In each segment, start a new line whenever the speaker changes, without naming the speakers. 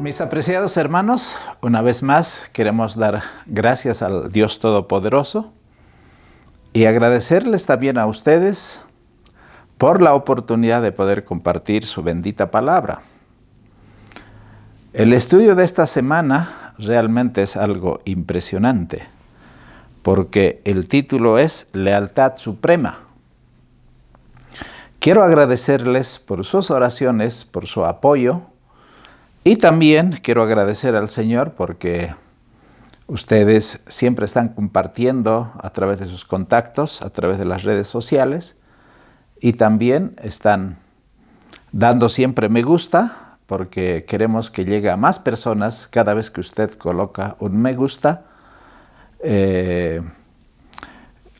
Mis apreciados hermanos, una vez más queremos dar gracias al Dios Todopoderoso y agradecerles también a ustedes por la oportunidad de poder compartir su bendita palabra. El estudio de esta semana realmente es algo impresionante, porque el título es Lealtad Suprema. Quiero agradecerles por sus oraciones, por su apoyo, y también quiero agradecer al Señor porque ustedes siempre están compartiendo a través de sus contactos, a través de las redes sociales, y también están dando siempre me gusta, porque queremos que llegue a más personas cada vez que usted coloca un me gusta.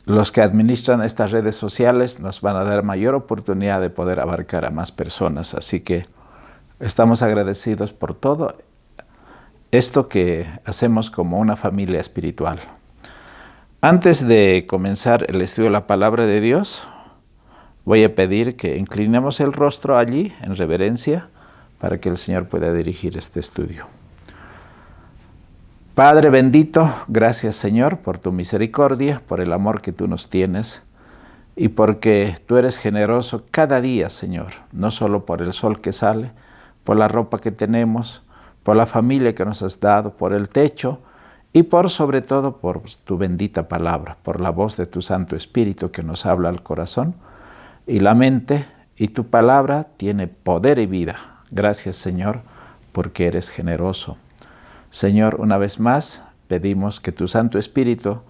Los que administran estas redes sociales nos van a dar mayor oportunidad de poder abarcar a más personas, así que estamos agradecidos por todo esto que hacemos como una familia espiritual. Antes de comenzar el estudio de la palabra de Dios, voy a pedir que inclinemos el rostro allí en reverencia para que el Señor pueda dirigir este estudio. Padre bendito, gracias Señor por tu misericordia, por el amor que tú nos tienes y porque tú eres generoso cada día, Señor, no solo por el sol que sale, por la ropa que tenemos, por la familia que nos has dado, por el techo y sobre todo por tu bendita palabra, por la voz de tu Santo Espíritu que nos habla al corazón y la mente, y tu palabra tiene poder y vida. Gracias, Señor, porque eres generoso. Señor, una vez más, pedimos que tu Santo Espíritu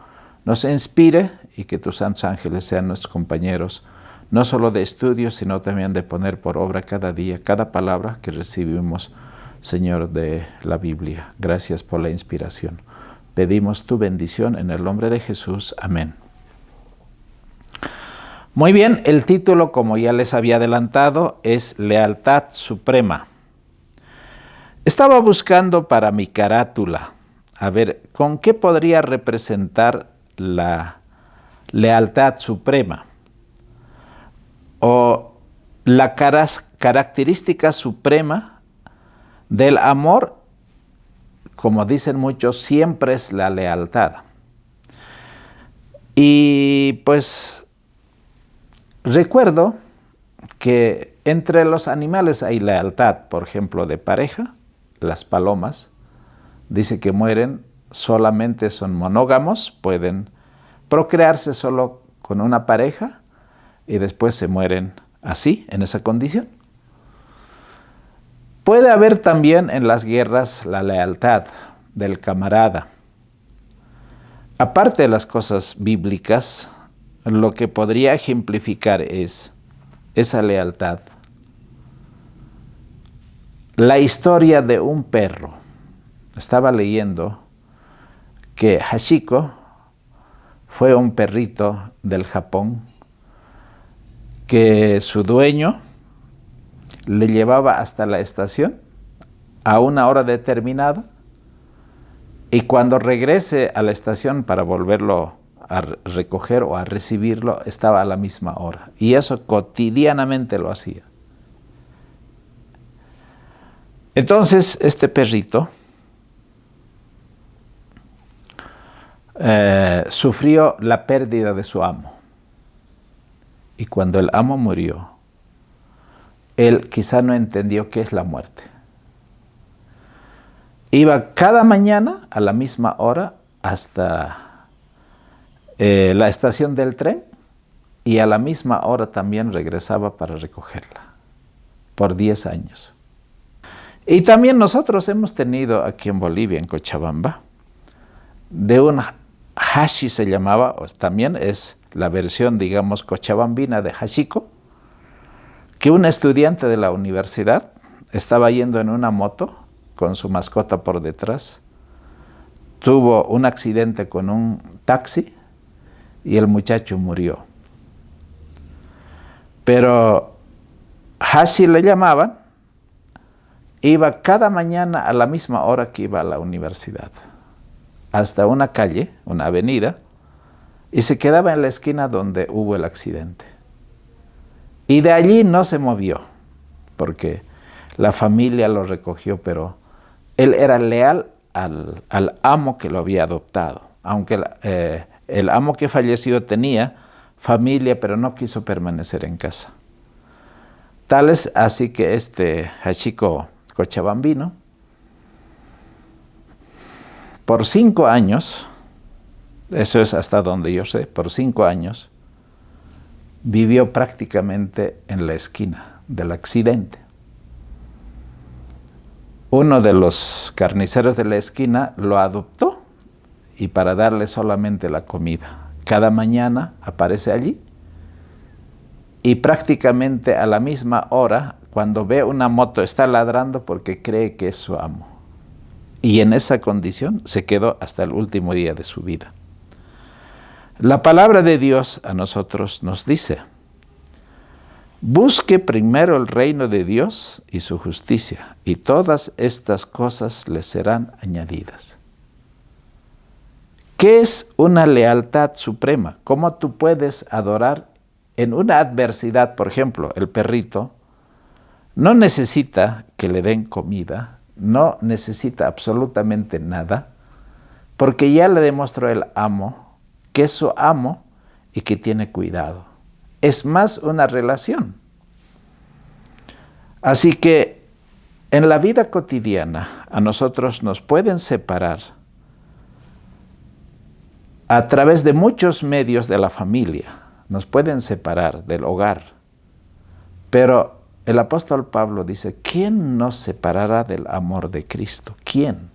nos inspire y que tus santos ángeles sean nuestros compañeros, no solo de estudio, sino también de poner por obra cada día, cada palabra que recibimos, Señor, de la Biblia. Gracias por la inspiración. Pedimos tu bendición en el nombre de Jesús. Amén. Muy bien, el título, como ya les había adelantado, es Lealtad Suprema. Estaba buscando para mi carátula, a ver, ¿con qué podría representar la lealtad suprema? O la característica suprema del amor, como dicen muchos, siempre es la lealtad. Y pues recuerdo que entre los animales hay lealtad, por ejemplo, de pareja. Las palomas, dice que mueren, solamente son monógamos, pueden procrearse solo con una pareja y después se mueren así, en esa condición. Puede haber también en las guerras la lealtad del camarada. Aparte de las cosas bíblicas, lo que podría ejemplificar es esa lealtad. La historia de un perro. Estaba leyendo que Hachiko fue un perrito del Japón que su dueño le llevaba hasta la estación a una hora determinada y cuando regrese a la estación para volverlo a recoger o a recibirlo estaba a la misma hora. Y eso cotidianamente lo hacía. Entonces, este perrito sufrió la pérdida de su amo. Y cuando el amo murió, él quizá no entendió qué es la muerte. Iba cada mañana a la misma hora hasta la estación del tren y a la misma hora también regresaba para recogerla, por 10 años. Y también nosotros hemos tenido aquí en Bolivia, en Cochabamba, de una Hashi se llamaba, también es la versión, digamos, cochabambina de Hachiko, que un estudiante de la universidad estaba yendo en una moto con su mascota por detrás, tuvo un accidente con un taxi y el muchacho murió. Pero Hashi le llamaban, iba cada mañana a la misma hora que iba a la universidad, hasta una calle, una avenida, y se quedaba en la esquina donde hubo el accidente. Y de allí no se movió, porque la familia lo recogió, pero Él era leal al amo que lo había adoptado, aunque el amo que falleció tenía familia, pero no quiso permanecer en casa. Tal es así que este Hachiko cochabambino, por 5 años, eso es hasta donde yo sé, por 5 años, vivió prácticamente en la esquina del accidente. Uno de los carniceros de la esquina lo adoptó y para darle solamente la comida. Cada mañana aparece allí y prácticamente a la misma hora, cuando ve una moto, está ladrando porque cree que es su amo. Y en esa condición se quedó hasta el último día de su vida. La palabra de Dios a nosotros nos dice: busque primero el reino de Dios y su justicia, y todas estas cosas les serán añadidas. ¿Qué es una lealtad suprema? ¿Cómo tú puedes adorar en una adversidad? Por ejemplo, el perrito no necesita que le den comida, no necesita absolutamente nada, porque ya le demostró el amo que es su amo y que tiene cuidado. Es más una relación. Así que en la vida cotidiana a nosotros nos pueden separar a través de muchos medios de la familia, nos pueden separar del hogar. Pero el apóstol Pablo dice: ¿quién nos separará del amor de Cristo? ¿Quién?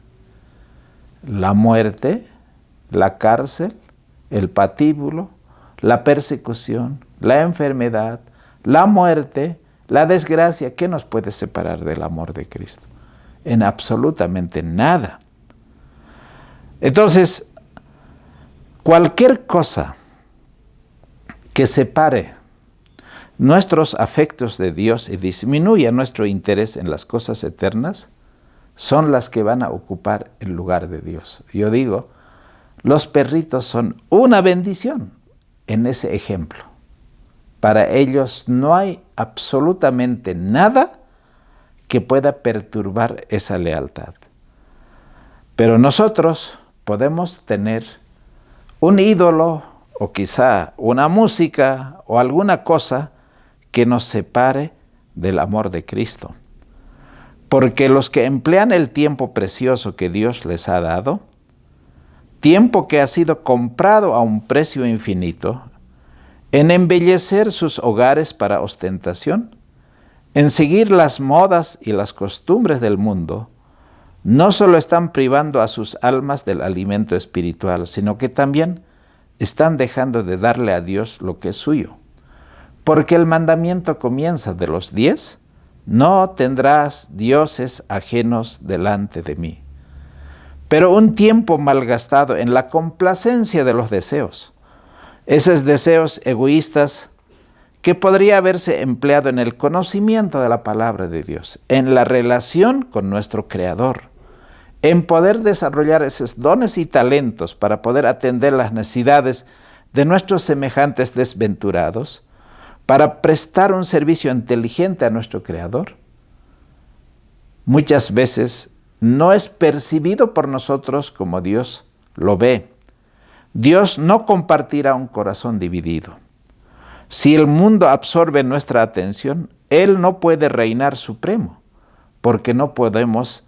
¿La muerte? ¿La cárcel? ¿El patíbulo? ¿La persecución? ¿La enfermedad? ¿La muerte? ¿La desgracia? ¿Qué nos puede separar del amor de Cristo? En absolutamente nada. Entonces, cualquier cosa que separe nuestros afectos de Dios y disminuya nuestro interés en las cosas eternas son las que van a ocupar el lugar de Dios. Yo digo, los perritos son una bendición en ese ejemplo. Para ellos no hay absolutamente nada que pueda perturbar esa lealtad. Pero nosotros podemos tener un ídolo o quizá una música o alguna cosa que nos separe del amor de Cristo. Porque los que emplean el tiempo precioso que Dios les ha dado, tiempo que ha sido comprado a un precio infinito, en embellecer sus hogares para ostentación, en seguir las modas y las costumbres del mundo, no solo están privando a sus almas del alimento espiritual, sino que también están dejando de darle a Dios lo que es suyo. Porque el mandamiento comienza de los 10, no tendrás dioses ajenos delante de mí. Pero un tiempo malgastado en la complacencia de los deseos, esos deseos egoístas que podría haberse empleado en el conocimiento de la palabra de Dios, en la relación con nuestro Creador, en poder desarrollar esos dones y talentos para poder atender las necesidades de nuestros semejantes desventurados, para prestar un servicio inteligente a nuestro Creador, muchas veces no es percibido por nosotros como Dios lo ve. Dios no compartirá un corazón dividido. Si el mundo absorbe nuestra atención, Él no puede reinar supremo, porque no podemos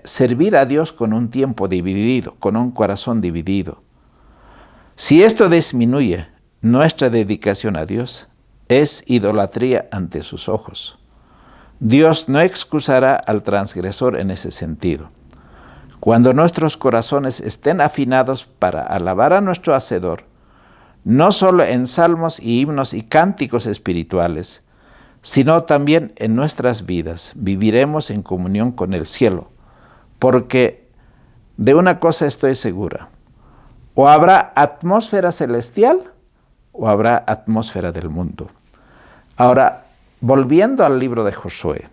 servir a Dios con un tiempo dividido, con un corazón dividido. Si esto disminuye nuestra dedicación a Dios, es idolatría ante sus ojos. Dios no excusará al transgresor en ese sentido. Cuando nuestros corazones estén afinados para alabar a nuestro Hacedor, no solo en salmos y himnos y cánticos espirituales, sino también en nuestras vidas, viviremos en comunión con el cielo, porque de una cosa estoy segura: o habrá atmósfera celestial o habrá atmósfera del mundo. Ahora, volviendo al libro de Josué,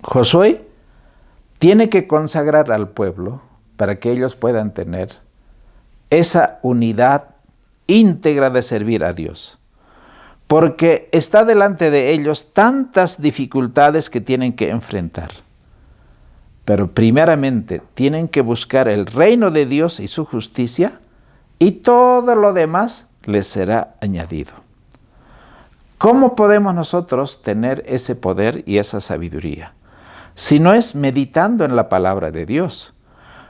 Josué tiene que consagrar al pueblo para que ellos puedan tener esa unidad íntegra de servir a Dios, porque está delante de ellos tantas dificultades que tienen que enfrentar. Pero primeramente tienen que buscar el reino de Dios y su justicia, y todo lo demás les será añadido. ¿Cómo podemos nosotros tener ese poder y esa sabiduría? Si no es meditando en la palabra de Dios,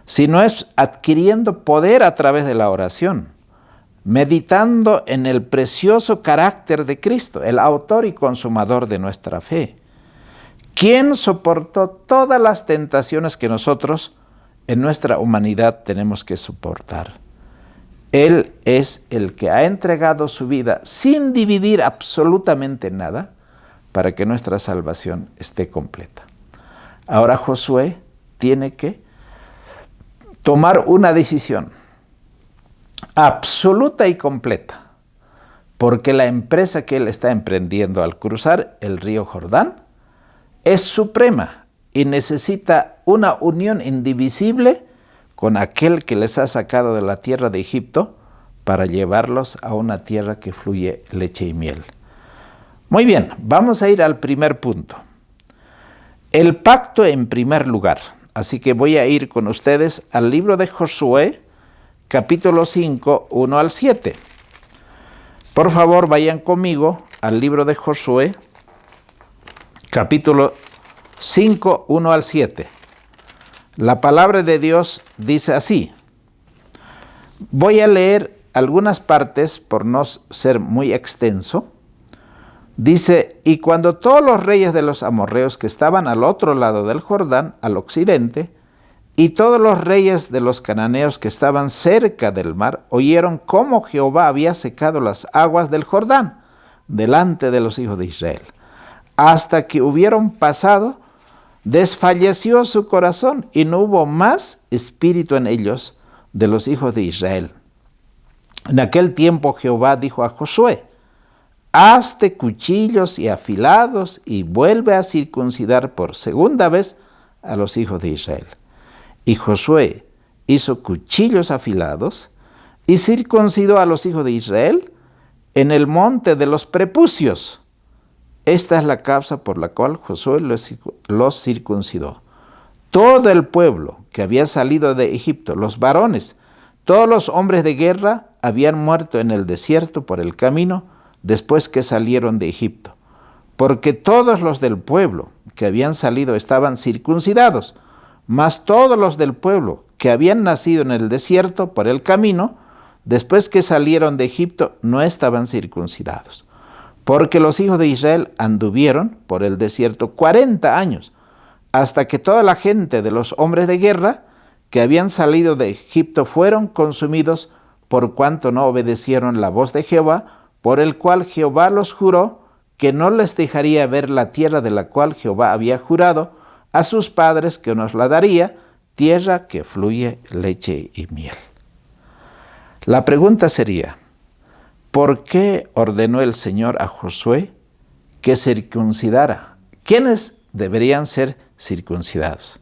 si no es adquiriendo poder a través de la oración, meditando en el precioso carácter de Cristo, el autor y consumador de nuestra fe, quien soportó todas las tentaciones que nosotros en nuestra humanidad tenemos que soportar. Él es el que ha entregado su vida sin dividir absolutamente nada para que nuestra salvación esté completa. Ahora Josué tiene que tomar una decisión absoluta y completa, porque la empresa que él está emprendiendo al cruzar el río Jordán es suprema y necesita una unión indivisible con aquel que les ha sacado de la tierra de Egipto para llevarlos a una tierra que fluye leche y miel. Muy bien, vamos a ir al primer punto. El pacto en primer lugar. Así que voy a ir con ustedes al libro de Josué, capítulo 5, 1 al 7. Por favor, vayan conmigo al libro de Josué, capítulo 5, 1 al 7. La palabra de Dios dice así. Voy a leer algunas partes por no ser muy extenso. Dice, y cuando todos los reyes de los amorreos que estaban al otro lado del Jordán, al occidente, y todos los reyes de los cananeos que estaban cerca del mar, oyeron cómo Jehová había secado las aguas del Jordán delante de los hijos de Israel. Hasta que hubieron pasado, desfalleció su corazón y no hubo más espíritu en ellos de los hijos de Israel. En aquel tiempo Jehová dijo a Josué, hazte cuchillos y afilados y vuelve a circuncidar por segunda vez a los hijos de Israel. Y Josué hizo cuchillos afilados y circuncidó a los hijos de Israel en el monte de los prepucios. Esta es la causa por la cual Josué los circuncidó. Todo el pueblo que había salido de Egipto, los varones, todos los hombres de guerra habían muerto en el desierto por el camino después que salieron de Egipto, porque todos los del pueblo que habían salido estaban circuncidados, mas todos los del pueblo que habían nacido en el desierto por el camino, después que salieron de Egipto, no estaban circuncidados, porque los hijos de Israel anduvieron por el desierto 40 años, hasta que toda la gente de los hombres de guerra que habían salido de Egipto fueron consumidos por cuanto no obedecieron la voz de Jehová, por el cual Jehová los juró que no les dejaría ver la tierra de la cual Jehová había jurado a sus padres que nos la daría, tierra que fluye leche y miel. La pregunta sería, ¿por qué ordenó el Señor a Josué que circuncidara? ¿Quiénes deberían ser circuncidados?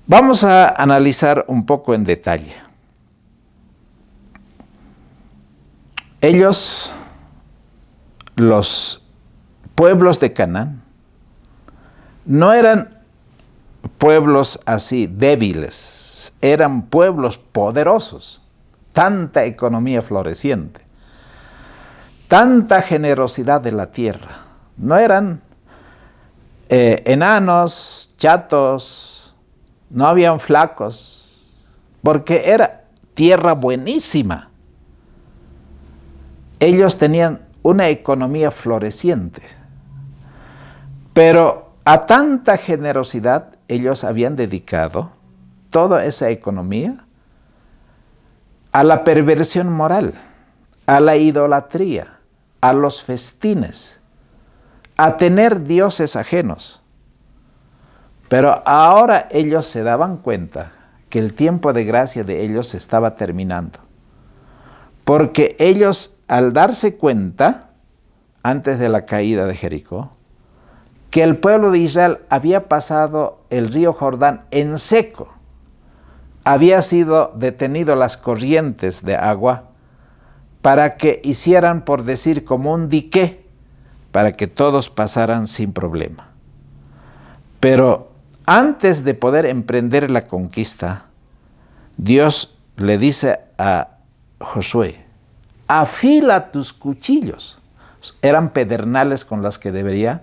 Vamos a analizar un poco en detalle. Ellos, los pueblos de Canaán, no eran pueblos así débiles, eran pueblos poderosos, tanta economía floreciente, tanta generosidad de la tierra. No eran enanos, chatos, no habían flacos, porque era tierra buenísima. Ellos tenían una economía floreciente, pero a tanta generosidad ellos habían dedicado toda esa economía a la perversión moral, a la idolatría, a los festines, a tener dioses ajenos. Pero ahora ellos se daban cuenta que el tiempo de gracia de ellos se estaba terminando, porque ellos, al darse cuenta, antes de la caída de Jericó, que el pueblo de Israel había pasado el río Jordán en seco, había sido detenido las corrientes de agua para que hicieran, por decir, como un dique, para que todos pasaran sin problema. Pero antes de poder emprender la conquista, Dios le dice a Josué, afila tus cuchillos. Eran pedernales con las que debería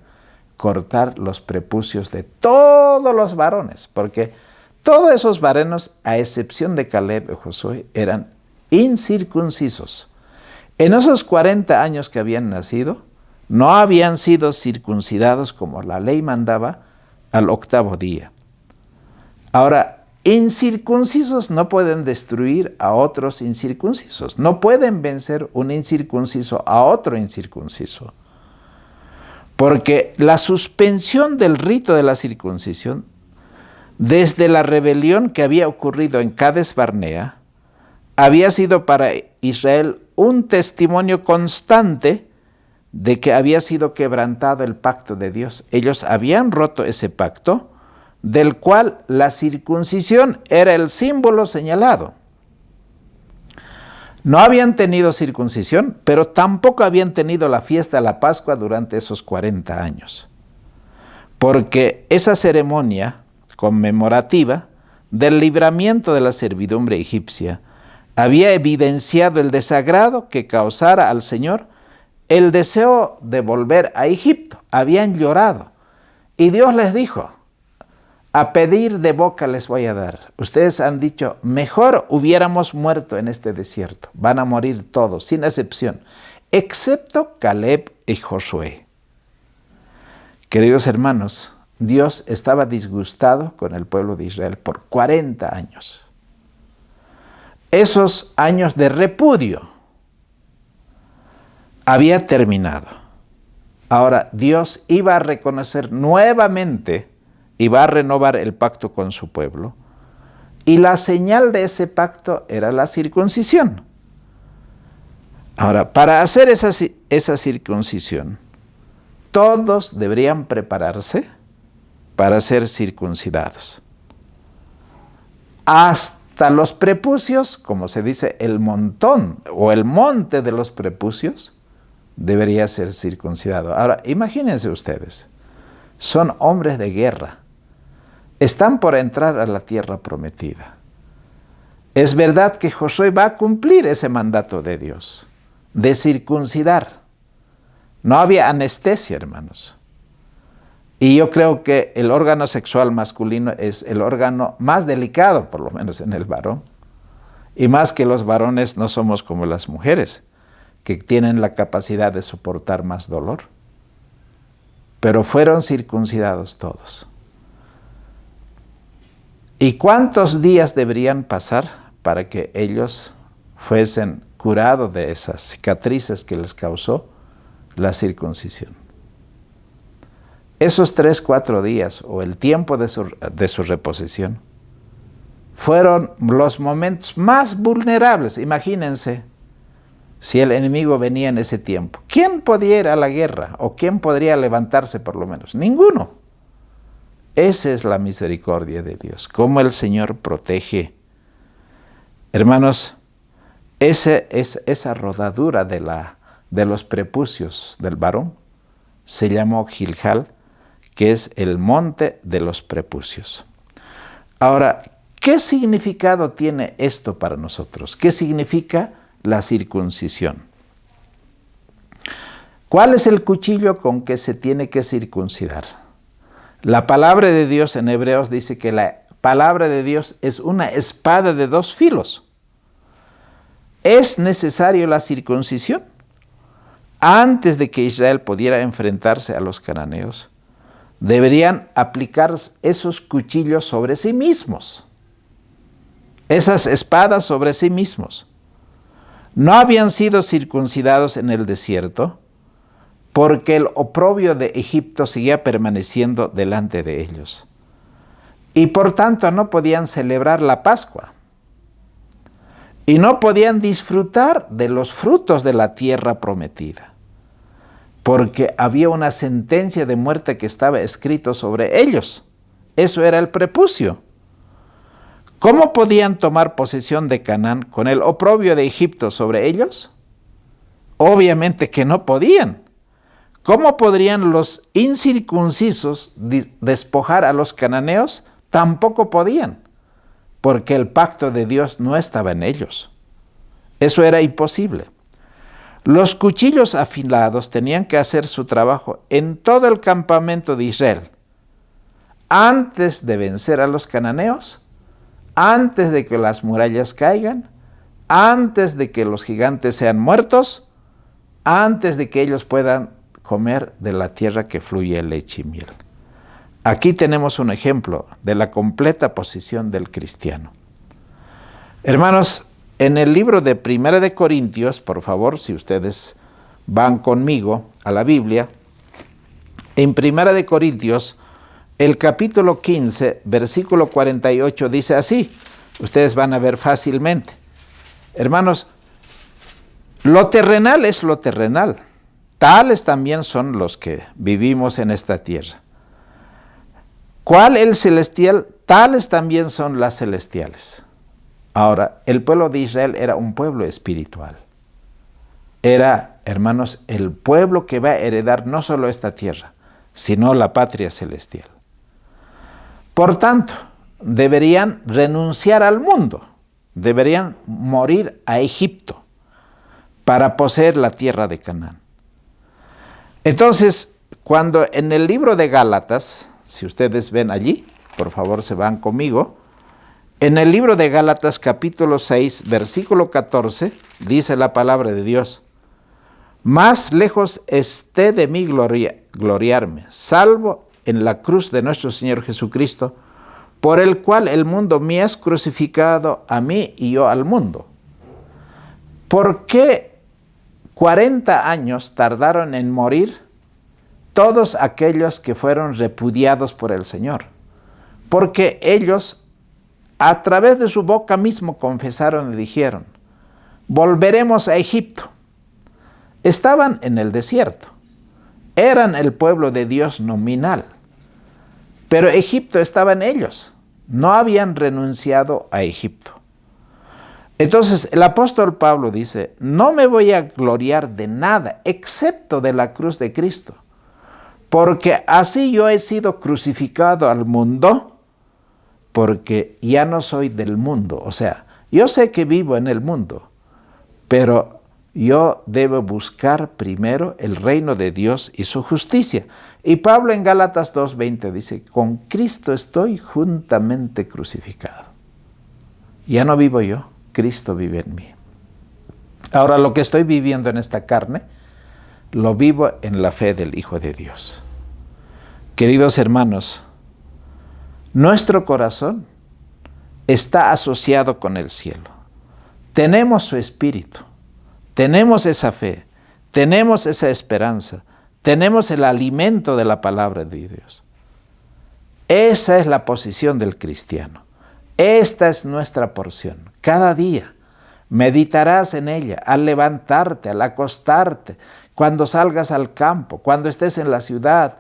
cortar los prepucios de todos los varones, porque todos esos varones, a excepción de Caleb y Josué, eran incircuncisos. En esos 40 años que habían nacido, no habían sido circuncidados como la ley mandaba al 8º día. Ahora, incircuncisos no pueden destruir a otros incircuncisos. No pueden vencer un incircunciso a otro incircunciso. Porque la suspensión del rito de la circuncisión, desde la rebelión que había ocurrido en Cades Barnea, había sido para Israel un testimonio constante de que había sido quebrantado el pacto de Dios. Ellos habían roto ese pacto, del cual la circuncisión era el símbolo señalado. No habían tenido circuncisión, pero tampoco habían tenido la fiesta de la Pascua durante esos 40 años. Porque esa ceremonia conmemorativa del libramiento de la servidumbre egipcia había evidenciado el desagrado que causara al Señor el deseo de volver a Egipto. Habían llorado. Y Dios les dijo, a pedir de boca les voy a dar. Ustedes han dicho, mejor hubiéramos muerto en este desierto. Van a morir todos, sin excepción, excepto Caleb y Josué. Queridos hermanos, Dios estaba disgustado con el pueblo de Israel por 40 años. Esos años de repudio había terminado. Ahora Dios iba a reconocer nuevamente y va a renovar el pacto con su pueblo. Y la señal de ese pacto era la circuncisión. Ahora, para hacer esa circuncisión, todos deberían prepararse para ser circuncidados. Hasta los prepucios, como se dice, el montón o el monte de los prepucios, debería ser circuncidado. Ahora, imagínense ustedes, son hombres de guerra. Están por entrar a la tierra prometida. Es verdad que Josué va a cumplir ese mandato de Dios, de circuncidar. No había anestesia, hermanos. Y yo creo que el órgano sexual masculino es el órgano más delicado, por lo menos en el varón. Y más que los varones no somos como las mujeres, que tienen la capacidad de soportar más dolor. Pero fueron circuncidados todos. ¿Y cuántos días deberían pasar para que ellos fuesen curados de esas cicatrices que les causó la circuncisión? Esos 3-4 días o el tiempo de su reposición fueron los momentos más vulnerables. Imagínense si el enemigo venía en ese tiempo. ¿Quién podía ir a la guerra? ¿O quién podría levantarse por lo menos? Ninguno. Esa es la misericordia de Dios, cómo el Señor protege. Hermanos, esa rodadura de los prepucios del varón se llamó Gilgal, que es el monte de los prepucios. Ahora, ¿qué significado tiene esto para nosotros? ¿Qué significa la circuncisión? ¿Cuál es el cuchillo con que se tiene que circuncidar? La palabra de Dios en Hebreos dice que la palabra de Dios es una espada de 2 filos. ¿Es necesario la circuncisión? Antes de que Israel pudiera enfrentarse a los cananeos, deberían aplicar esos cuchillos sobre sí mismos, esas espadas sobre sí mismos. No habían sido circuncidados en el desierto porque el oprobio de Egipto seguía permaneciendo delante de ellos. Y por tanto no podían celebrar la Pascua. Y no podían disfrutar de los frutos de la tierra prometida. Porque había una sentencia de muerte que estaba escrito sobre ellos. Eso era el prepucio. ¿Cómo podían tomar posesión de Canaán con el oprobio de Egipto sobre ellos? Obviamente que no podían. ¿Cómo podrían los incircuncisos despojar a los cananeos? Tampoco podían, porque el pacto de Dios no estaba en ellos. Eso era imposible. Los cuchillos afilados tenían que hacer su trabajo en todo el campamento de Israel. Antes de vencer a los cananeos, antes de que las murallas caigan, antes de que los gigantes sean muertos, antes de que ellos puedan comer de la tierra que fluye leche y miel. Aquí tenemos un ejemplo de la completa posición del cristiano. Hermanos, en el libro de Primera de Corintios, por favor, si ustedes van conmigo a la Biblia, en Primera de Corintios, el capítulo 15, versículo 48, dice así, ustedes van a ver fácilmente. Hermanos, lo terrenal es lo terrenal. Tales también son los que vivimos en esta tierra. ¿Cuál el celestial? Tales también son las celestiales. Ahora, el pueblo de Israel era un pueblo espiritual. Era, hermanos, el pueblo que va a heredar no solo esta tierra, sino la patria celestial. Por tanto, deberían renunciar al mundo, deberían morir a Egipto para poseer la tierra de Canaán. Entonces, cuando en el libro de Gálatas, si ustedes ven allí, por favor se van conmigo, en el libro de Gálatas capítulo 6, versículo 14, dice la palabra de Dios, más lejos esté de mí gloriarme, salvo en la cruz de nuestro Señor Jesucristo, por el cual el mundo me es crucificado a mí y yo al mundo. ¿Por qué 40 años tardaron en morir todos aquellos que fueron repudiados por el Señor? Porque ellos a través de su boca mismo confesaron y dijeron, volveremos a Egipto. Estaban en el desierto, eran el pueblo de Dios nominal, pero Egipto estaba en ellos, no habían renunciado a Egipto. Entonces el apóstol Pablo dice, no me voy a gloriar de nada, excepto de la cruz de Cristo, porque así yo he sido crucificado al mundo, porque ya no soy del mundo. O sea, yo sé que vivo en el mundo, pero yo debo buscar primero el reino de Dios y su justicia. Y Pablo en Gálatas 2:20 dice, con Cristo estoy juntamente crucificado. Ya no vivo yo, Cristo vive en mí. Ahora lo que estoy viviendo en esta carne, lo vivo en la fe del Hijo de Dios. Queridos hermanos, nuestro corazón está asociado con el cielo. Tenemos su espíritu, tenemos esa fe, tenemos esa esperanza, tenemos el alimento de la palabra de Dios. Esa es la posición del cristiano. Esta es nuestra porción. Cada día meditarás en ella, al levantarte, al acostarte, cuando salgas al campo, cuando estés en la ciudad,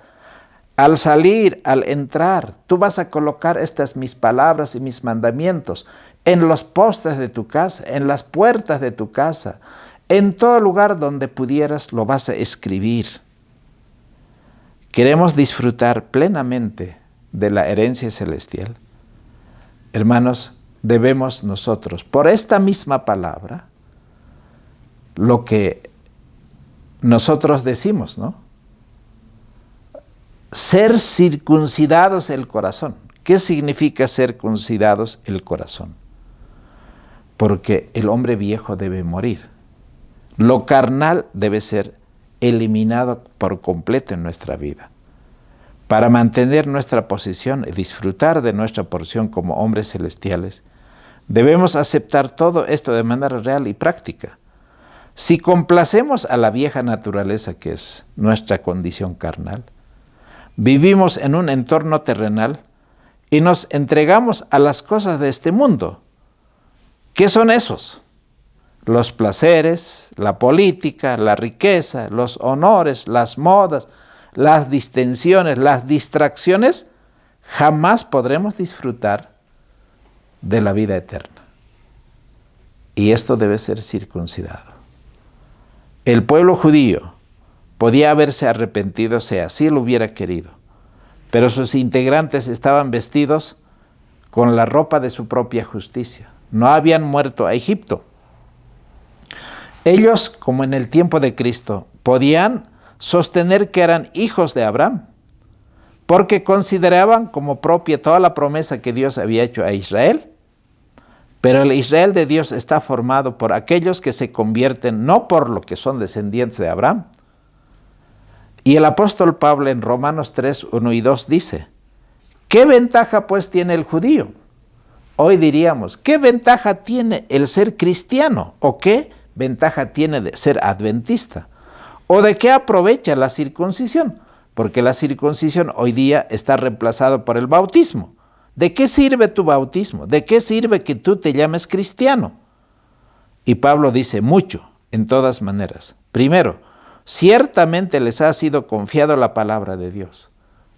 al salir, al entrar. Tú vas a colocar estas mis palabras y mis mandamientos en los postes de tu casa, en las puertas de tu casa, en todo lugar donde pudieras lo vas a escribir. Queremos disfrutar plenamente de la herencia celestial. Hermanos, debemos nosotros, por esta misma palabra, lo que nosotros decimos, ¿no? Ser circuncidados el corazón. ¿Qué significa ser circuncidados el corazón? Porque el hombre viejo debe morir. Lo carnal debe ser eliminado por completo en nuestra vida. Para mantener nuestra posición y disfrutar de nuestra porción como hombres celestiales, debemos aceptar todo esto de manera real y práctica. Si complacemos a la vieja naturaleza, que es nuestra condición carnal, vivimos en un entorno terrenal y nos entregamos a las cosas de este mundo. ¿Qué son esos? Los placeres, la política, la riqueza, los honores, las modas, las distensiones, las distracciones. Jamás podremos disfrutar de la vida eterna. Y esto debe ser circuncidado. El pueblo judío Podía haberse arrepentido si así lo hubiera querido, pero sus integrantes estaban vestidos con la ropa de su propia justicia. No habían muerto a Egipto. Ellos, como en el tiempo de Cristo, podían sostener que eran hijos de Abraham, porque consideraban como propia toda la promesa que Dios había hecho a Israel. Pero el Israel de Dios está formado por aquellos que se convierten no por lo que son descendientes de Abraham. Y el apóstol Pablo en Romanos 3, 1 y 2 dice, ¿qué ventaja pues tiene el judío? Hoy diríamos, ¿qué ventaja tiene el ser cristiano? ¿O qué ventaja tiene de ser adventista? ¿O de qué aprovecha la circuncisión? Porque la circuncisión hoy día está reemplazado por el bautismo. ¿De qué sirve tu bautismo? ¿De qué sirve que tú te llames cristiano? Y Pablo dice mucho, en todas maneras. Primero, ciertamente les ha sido confiado la palabra de Dios.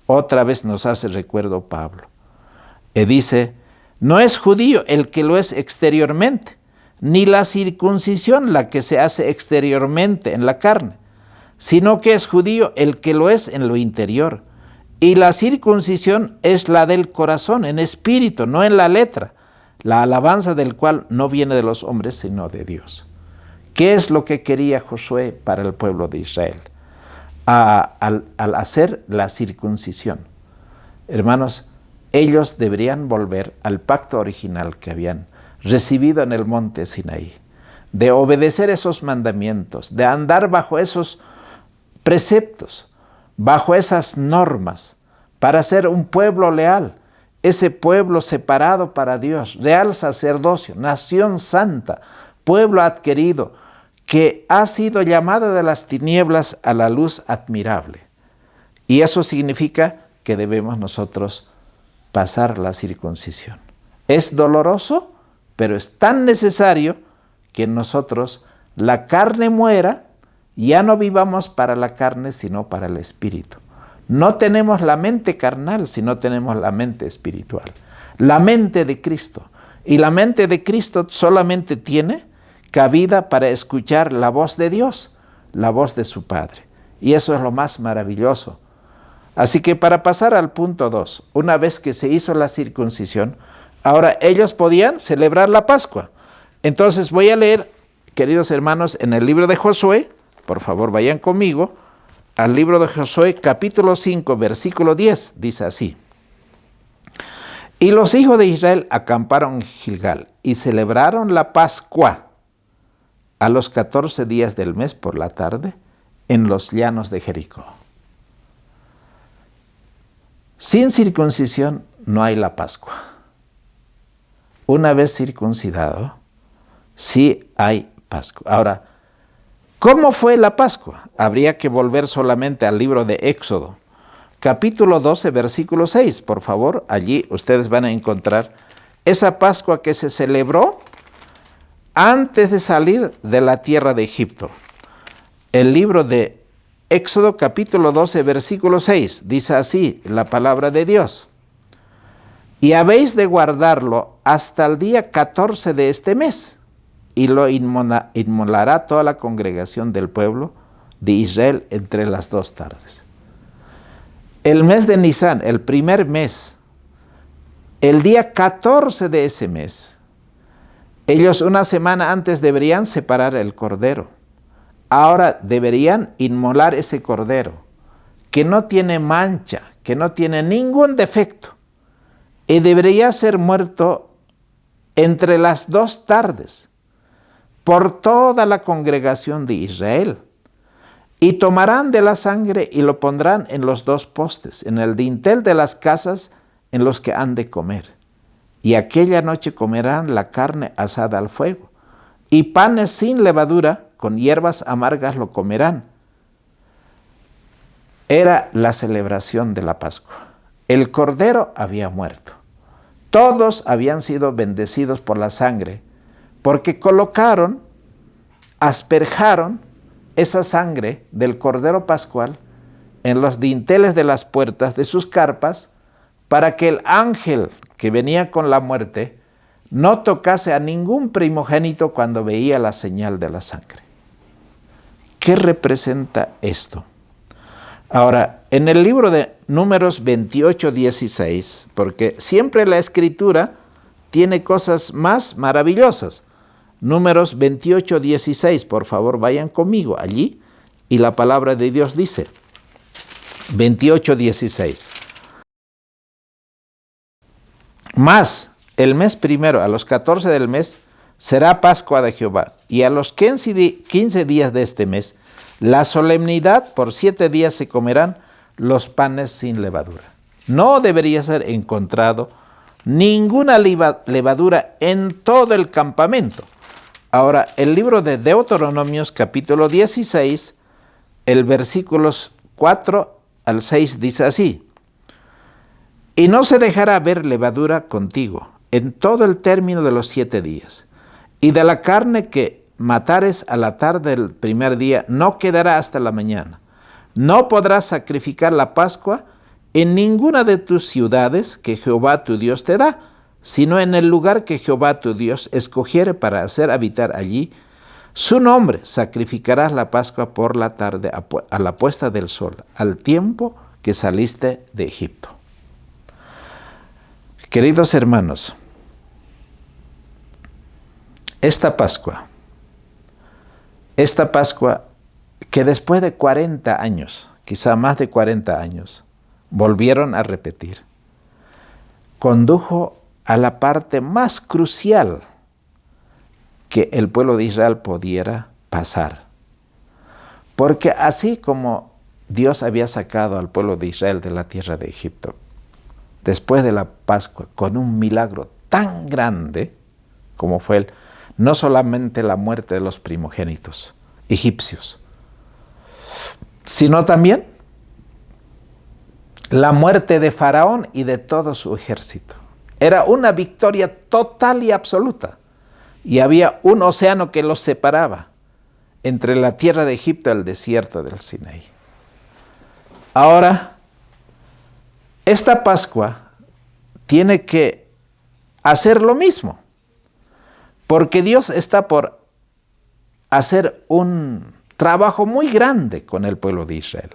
Otra vez nos hace recuerdo Pablo. Y dice, no es judío el que lo es exteriormente, ni la circuncisión la que se hace exteriormente en la carne, sino que es judío el que lo es en lo interior. Y la circuncisión es la del corazón, en espíritu, no en la letra, la alabanza del cual no viene de los hombres, sino de Dios. ¿Qué es lo que quería Josué para el pueblo de Israel? Al hacer la circuncisión, hermanos, ellos deberían volver al pacto original que habían recibido en el monte Sinaí, de obedecer esos mandamientos, de andar bajo esos preceptos, bajo esas normas, para ser un pueblo leal, ese pueblo separado para Dios, real sacerdocio, nación santa, pueblo adquirido, que ha sido llamado de las tinieblas a la luz admirable. Y eso significa que debemos nosotros pasar la circuncisión. Es doloroso, pero es tan necesario que en nosotros la carne muera, ya no vivamos para la carne, sino para el espíritu. No tenemos la mente carnal, sino tenemos la mente espiritual, la mente de Cristo. Y la mente de Cristo solamente tiene cabida para escuchar la voz de Dios, la voz de su Padre. Y eso es lo más maravilloso. Así que para pasar al punto 2, una vez que se hizo la circuncisión, ahora ellos podían celebrar la Pascua. Entonces voy a leer, queridos hermanos, en el libro de Josué, por favor vayan conmigo, al libro de Josué capítulo 5, versículo 10, dice así. Y los hijos de Israel acamparon en Gilgal y celebraron la Pascua a los 14 días del mes por la tarde en los llanos de Jericó. Sin circuncisión no hay la Pascua. Una vez circuncidado, sí hay Pascua. Ahora, ¿cómo fue la Pascua? Habría que volver solamente al libro de Éxodo, capítulo 12, versículo 6. Por favor, allí ustedes van a encontrar esa Pascua que se celebró antes de salir de la tierra de Egipto. El libro de Éxodo capítulo 12, versículo 6, dice así la palabra de Dios. Y habéis de guardarlo hasta el día 14 de este mes, y lo inmolará toda la congregación del pueblo de Israel entre las 2 tardes. El mes de Nisán, el primer mes, el día 14 de ese mes, ellos una semana antes deberían separar el cordero. Ahora deberían inmolar ese cordero, que no tiene mancha, que no tiene ningún defecto, y debería ser muerto entre las 2 tardes por toda la congregación de Israel. Y tomarán de la sangre y lo pondrán en los 2 postes, en el dintel de las casas en los que han de comer. Y aquella noche comerán la carne asada al fuego, y panes sin levadura, con hierbas amargas lo comerán. Era la celebración de la Pascua. El cordero había muerto. Todos habían sido bendecidos por la sangre, porque asperjaron esa sangre del cordero pascual en los dinteles de las puertas de sus carpas, para que el ángel que venía con la muerte no tocase a ningún primogénito cuando veía la señal de la sangre. ¿Qué representa esto? Ahora, en el libro de Números 28:16, porque siempre la Escritura tiene cosas más maravillosas. Números 28:16, por favor, vayan conmigo allí, y la palabra de Dios dice, 28:16. Mas el mes primero, a los 14 del mes, será Pascua de Jehová, y a los 15 días de este mes, la solemnidad, por 7 días se comerán los panes sin levadura. No debería ser encontrado ninguna levadura en todo el campamento. Ahora, el libro de Deuteronomios, capítulo 16, el versículos 4 al 6 dice así: y no se dejará ver levadura contigo en todo el término de los 7 días, y de la carne que matares a la tarde del primer día no quedará hasta la mañana. No podrás sacrificar la Pascua en ninguna de tus ciudades que Jehová tu Dios te da, sino en el lugar que Jehová tu Dios escogiere para hacer habitar allí su nombre. Sacrificarás la Pascua por la tarde a la puesta del sol, al tiempo que saliste de Egipto. Queridos hermanos, esta Pascua que después de 40 años, quizá más de 40 años, volvieron a repetir, condujo a la parte más crucial que el pueblo de Israel pudiera pasar. Porque así como Dios había sacado al pueblo de Israel de la tierra de Egipto, después de la Pascua, con un milagro tan grande como fue no solamente la muerte de los primogénitos egipcios, sino también la muerte de Faraón y de todo su ejército. Era una victoria total y absoluta, y había un océano que los separaba entre la tierra de Egipto y el desierto del Sinaí. Ahora, esta Pascua tiene que hacer lo mismo, porque Dios está por hacer un trabajo muy grande con el pueblo de Israel.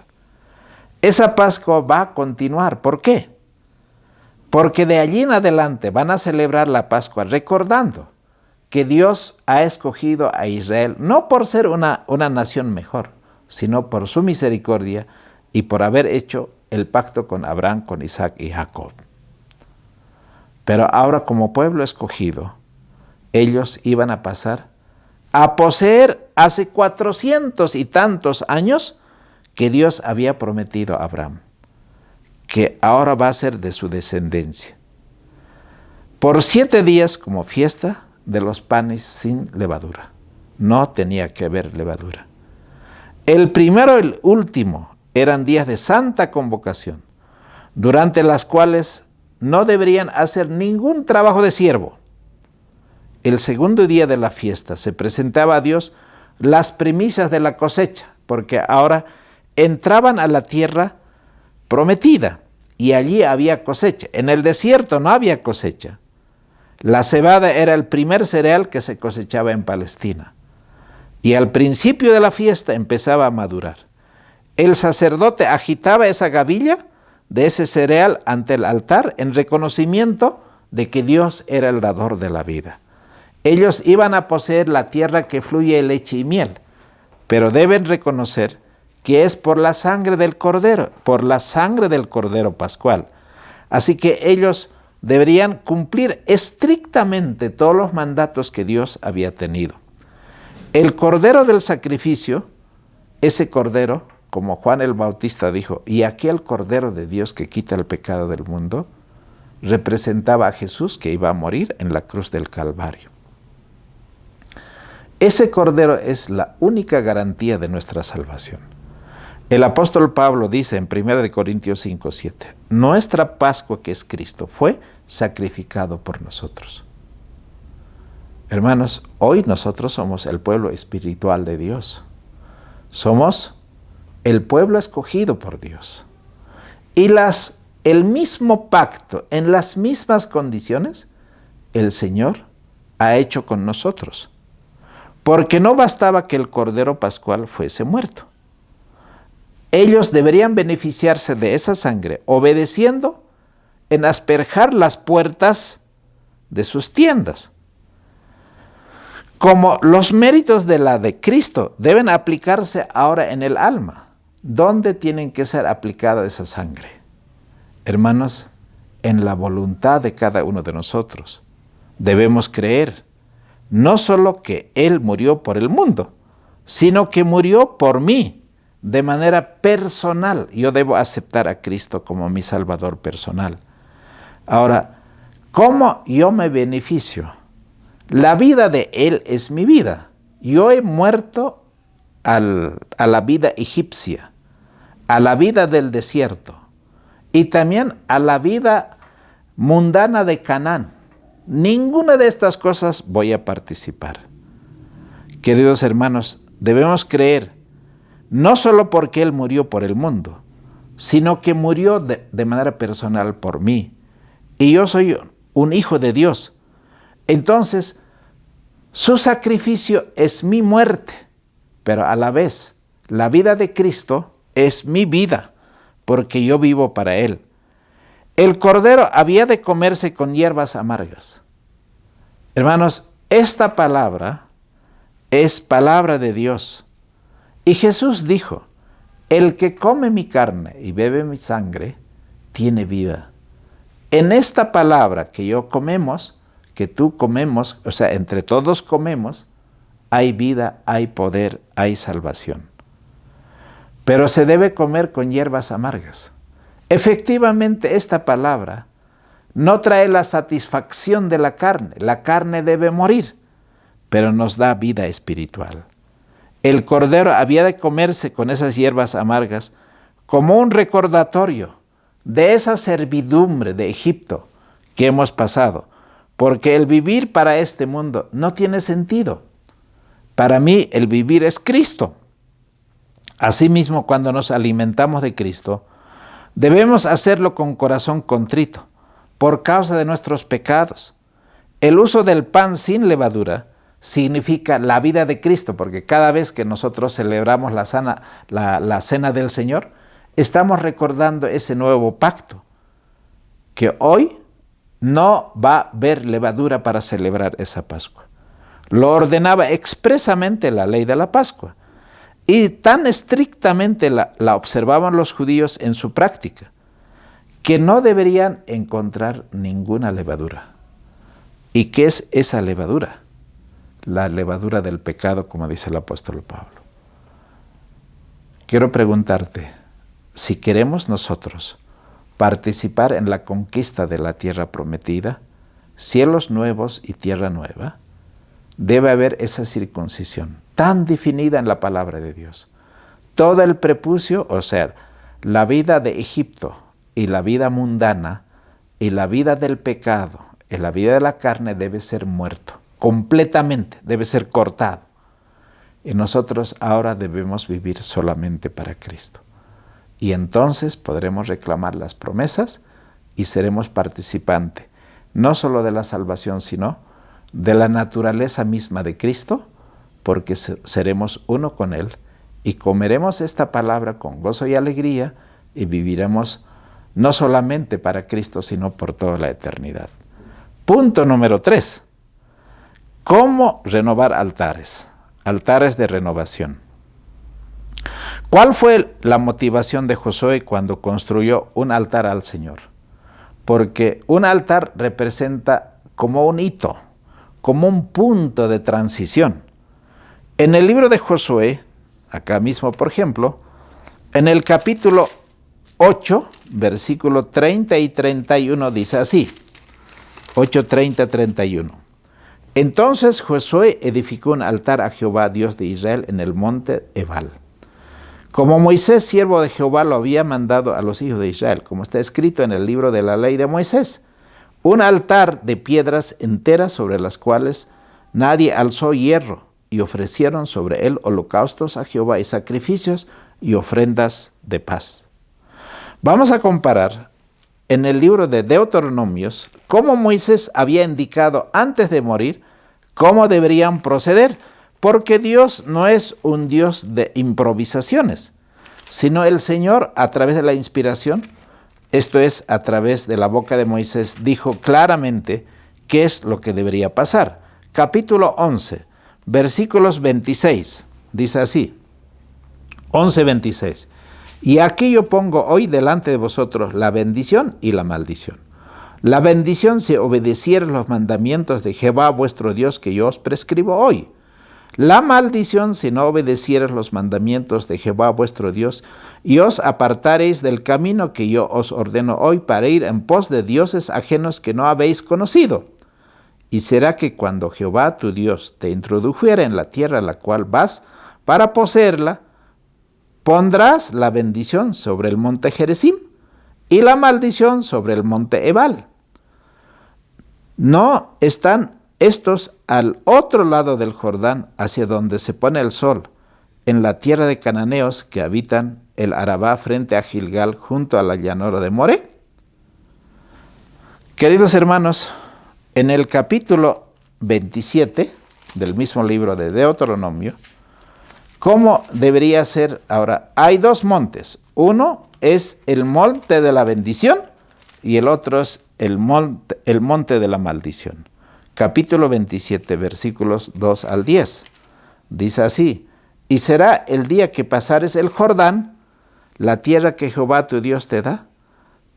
Esa Pascua va a continuar. ¿Por qué? Porque de allí en adelante van a celebrar la Pascua recordando que Dios ha escogido a Israel no por ser una nación mejor, sino por su misericordia y por haber hecho el pacto con Abraham, con Isaac y Jacob. Pero ahora, como pueblo escogido, ellos iban a pasar a poseer hace 400 y tantos años que Dios había prometido a Abraham, que ahora va a ser de su descendencia. Por 7 días como fiesta de los panes sin levadura. No tenía que haber levadura. El primero y el último eran días de santa convocación, durante las cuales no deberían hacer ningún trabajo de siervo. El segundo día de la fiesta se presentaba a Dios las primicias de la cosecha, porque ahora entraban a la tierra prometida y allí había cosecha. En el desierto no había cosecha. La cebada era el primer cereal que se cosechaba en Palestina. Y al principio de la fiesta empezaba a madurar. El sacerdote agitaba esa gavilla de ese cereal ante el altar en reconocimiento de que Dios era el dador de la vida. Ellos iban a poseer la tierra que fluye leche y miel, pero deben reconocer que es por la sangre del Cordero pascual. Así que ellos deberían cumplir estrictamente todos los mandatos que Dios había tenido. El Cordero del sacrificio, ese Cordero, como Juan el Bautista dijo, y aquel Cordero de Dios que quita el pecado del mundo, representaba a Jesús que iba a morir en la cruz del Calvario. Ese Cordero es la única garantía de nuestra salvación. El apóstol Pablo dice en 1 Corintios 5:7, nuestra Pascua, que es Cristo, fue sacrificado por nosotros. Hermanos, hoy nosotros somos el pueblo espiritual de Dios. Somos el pueblo escogido por Dios. Y el mismo pacto, en las mismas condiciones, el Señor ha hecho con nosotros. porque no bastaba que el Cordero Pascual fuese muerto. Ellos deberían beneficiarse de esa sangre, obedeciendo en asperjar las puertas de sus tiendas. Como los méritos de la de Cristo deben aplicarse ahora en el alma, ¿dónde tienen que ser aplicada esa sangre? Hermanos, en la voluntad de cada uno de nosotros. Debemos creer no solo que Él murió por el mundo, sino que murió por mí de manera personal. Yo debo aceptar a Cristo como mi Salvador personal. Ahora, ¿cómo yo me beneficio? La vida de Él es mi vida. Yo he muerto a la vida egipcia, a la vida del desierto y también a la vida mundana de Canaán. Ninguna de estas cosas voy a participar. Queridos hermanos, debemos creer, no solo porque Él murió por el mundo, sino que murió de manera personal por mí. Y yo soy un hijo de Dios. Entonces, su sacrificio es mi muerte, pero a la vez, la vida de Cristo es mi vida, porque yo vivo para Él. El cordero había de comerse con hierbas amargas. Hermanos, esta palabra es palabra de Dios. Y Jesús dijo, el que come mi carne y bebe mi sangre, tiene vida. En esta palabra que yo comemos, que tú comemos, o sea, entre todos comemos, hay vida, hay poder, hay salvación. Pero se debe comer con hierbas amargas. Efectivamente, esta palabra no trae la satisfacción de la carne debe morir, pero nos da vida espiritual. El cordero había de comerse con esas hierbas amargas como un recordatorio de esa servidumbre de Egipto que hemos pasado, porque el vivir para este mundo no tiene sentido. Para mí el vivir es Cristo. Asimismo, cuando nos alimentamos de Cristo, debemos hacerlo con corazón contrito, por causa de nuestros pecados. El uso del pan sin levadura significa la vida de Cristo, porque cada vez que nosotros celebramos la cena del Señor, estamos recordando ese nuevo pacto, que hoy no va a haber levadura para celebrar esa Pascua. Lo ordenaba expresamente la ley de la Pascua, y tan estrictamente la observaban los judíos en su práctica, que no deberían encontrar ninguna levadura. ¿Y qué es esa levadura? La levadura del pecado, como dice el apóstol Pablo. Quiero preguntarte, si queremos nosotros participar en la conquista de la tierra prometida, cielos nuevos y tierra nueva, debe haber esa circuncisión tan definida en la palabra de Dios. Todo el prepucio, o sea, la vida de Egipto y la vida mundana y la vida del pecado y la vida de la carne debe ser muerto, completamente, debe ser cortado. Y nosotros ahora debemos vivir solamente para Cristo. Y entonces podremos reclamar las promesas y seremos participantes, no solo de la salvación, sino de la naturaleza misma de Cristo, porque seremos uno con Él y comeremos esta palabra con gozo y alegría y viviremos no solamente para Cristo, sino por toda la eternidad. Punto número 3. ¿Cómo renovar altares? Altares de renovación. ¿Cuál fue la motivación de Josué cuando construyó un altar al Señor? Porque un altar representa como un hito, como un punto de transición. En el libro de Josué, acá mismo por ejemplo, en el capítulo 8, versículo 30 y 31 dice así, 8, 30, 31. Entonces Josué edificó un altar a Jehová, Dios de Israel, en el monte Ebal, como Moisés, siervo de Jehová, lo había mandado a los hijos de Israel, como está escrito en el libro de la ley de Moisés. Un altar de piedras enteras sobre las cuales nadie alzó hierro, y ofrecieron sobre él holocaustos a Jehová y sacrificios y ofrendas de paz. Vamos a comparar en el libro de Deuteronomios cómo Moisés había indicado antes de morir cómo deberían proceder Porque Dios no es un Dios de improvisaciones, sino el Señor, a través de la inspiración, esto es, a través de la boca de Moisés, dijo claramente qué es lo que debería pasar. Capítulo 11, versículos 26, dice así, 11:26. Y aquí yo pongo hoy delante de vosotros la bendición y la maldición. La bendición si obedeciereis los mandamientos de Jehová vuestro Dios que yo os prescribo hoy. La maldición si no obedeciereis los mandamientos de Jehová vuestro Dios y os apartareis del camino que yo os ordeno hoy para ir en pos de dioses ajenos que no habéis conocido. Y será que cuando Jehová tu Dios te introdujere en la tierra a la cual vas para poseerla, pondrás la bendición sobre el monte Gerizim y la maldición sobre el monte Ebal. No están estos al otro lado del Jordán, hacia donde se pone el sol, en la tierra de cananeos que habitan el Arabá frente a Gilgal, junto a la llanura de More. Queridos hermanos, en el capítulo 27 del mismo libro de Deuteronomio, ¿cómo debería ser? Ahora, hay dos montes. Uno es el monte de la bendición y el otro es el monte de la maldición. Capítulo 27, versículos 2 al 10. Dice así, y será el día que pasares el Jordán, la tierra que Jehová tu Dios te da,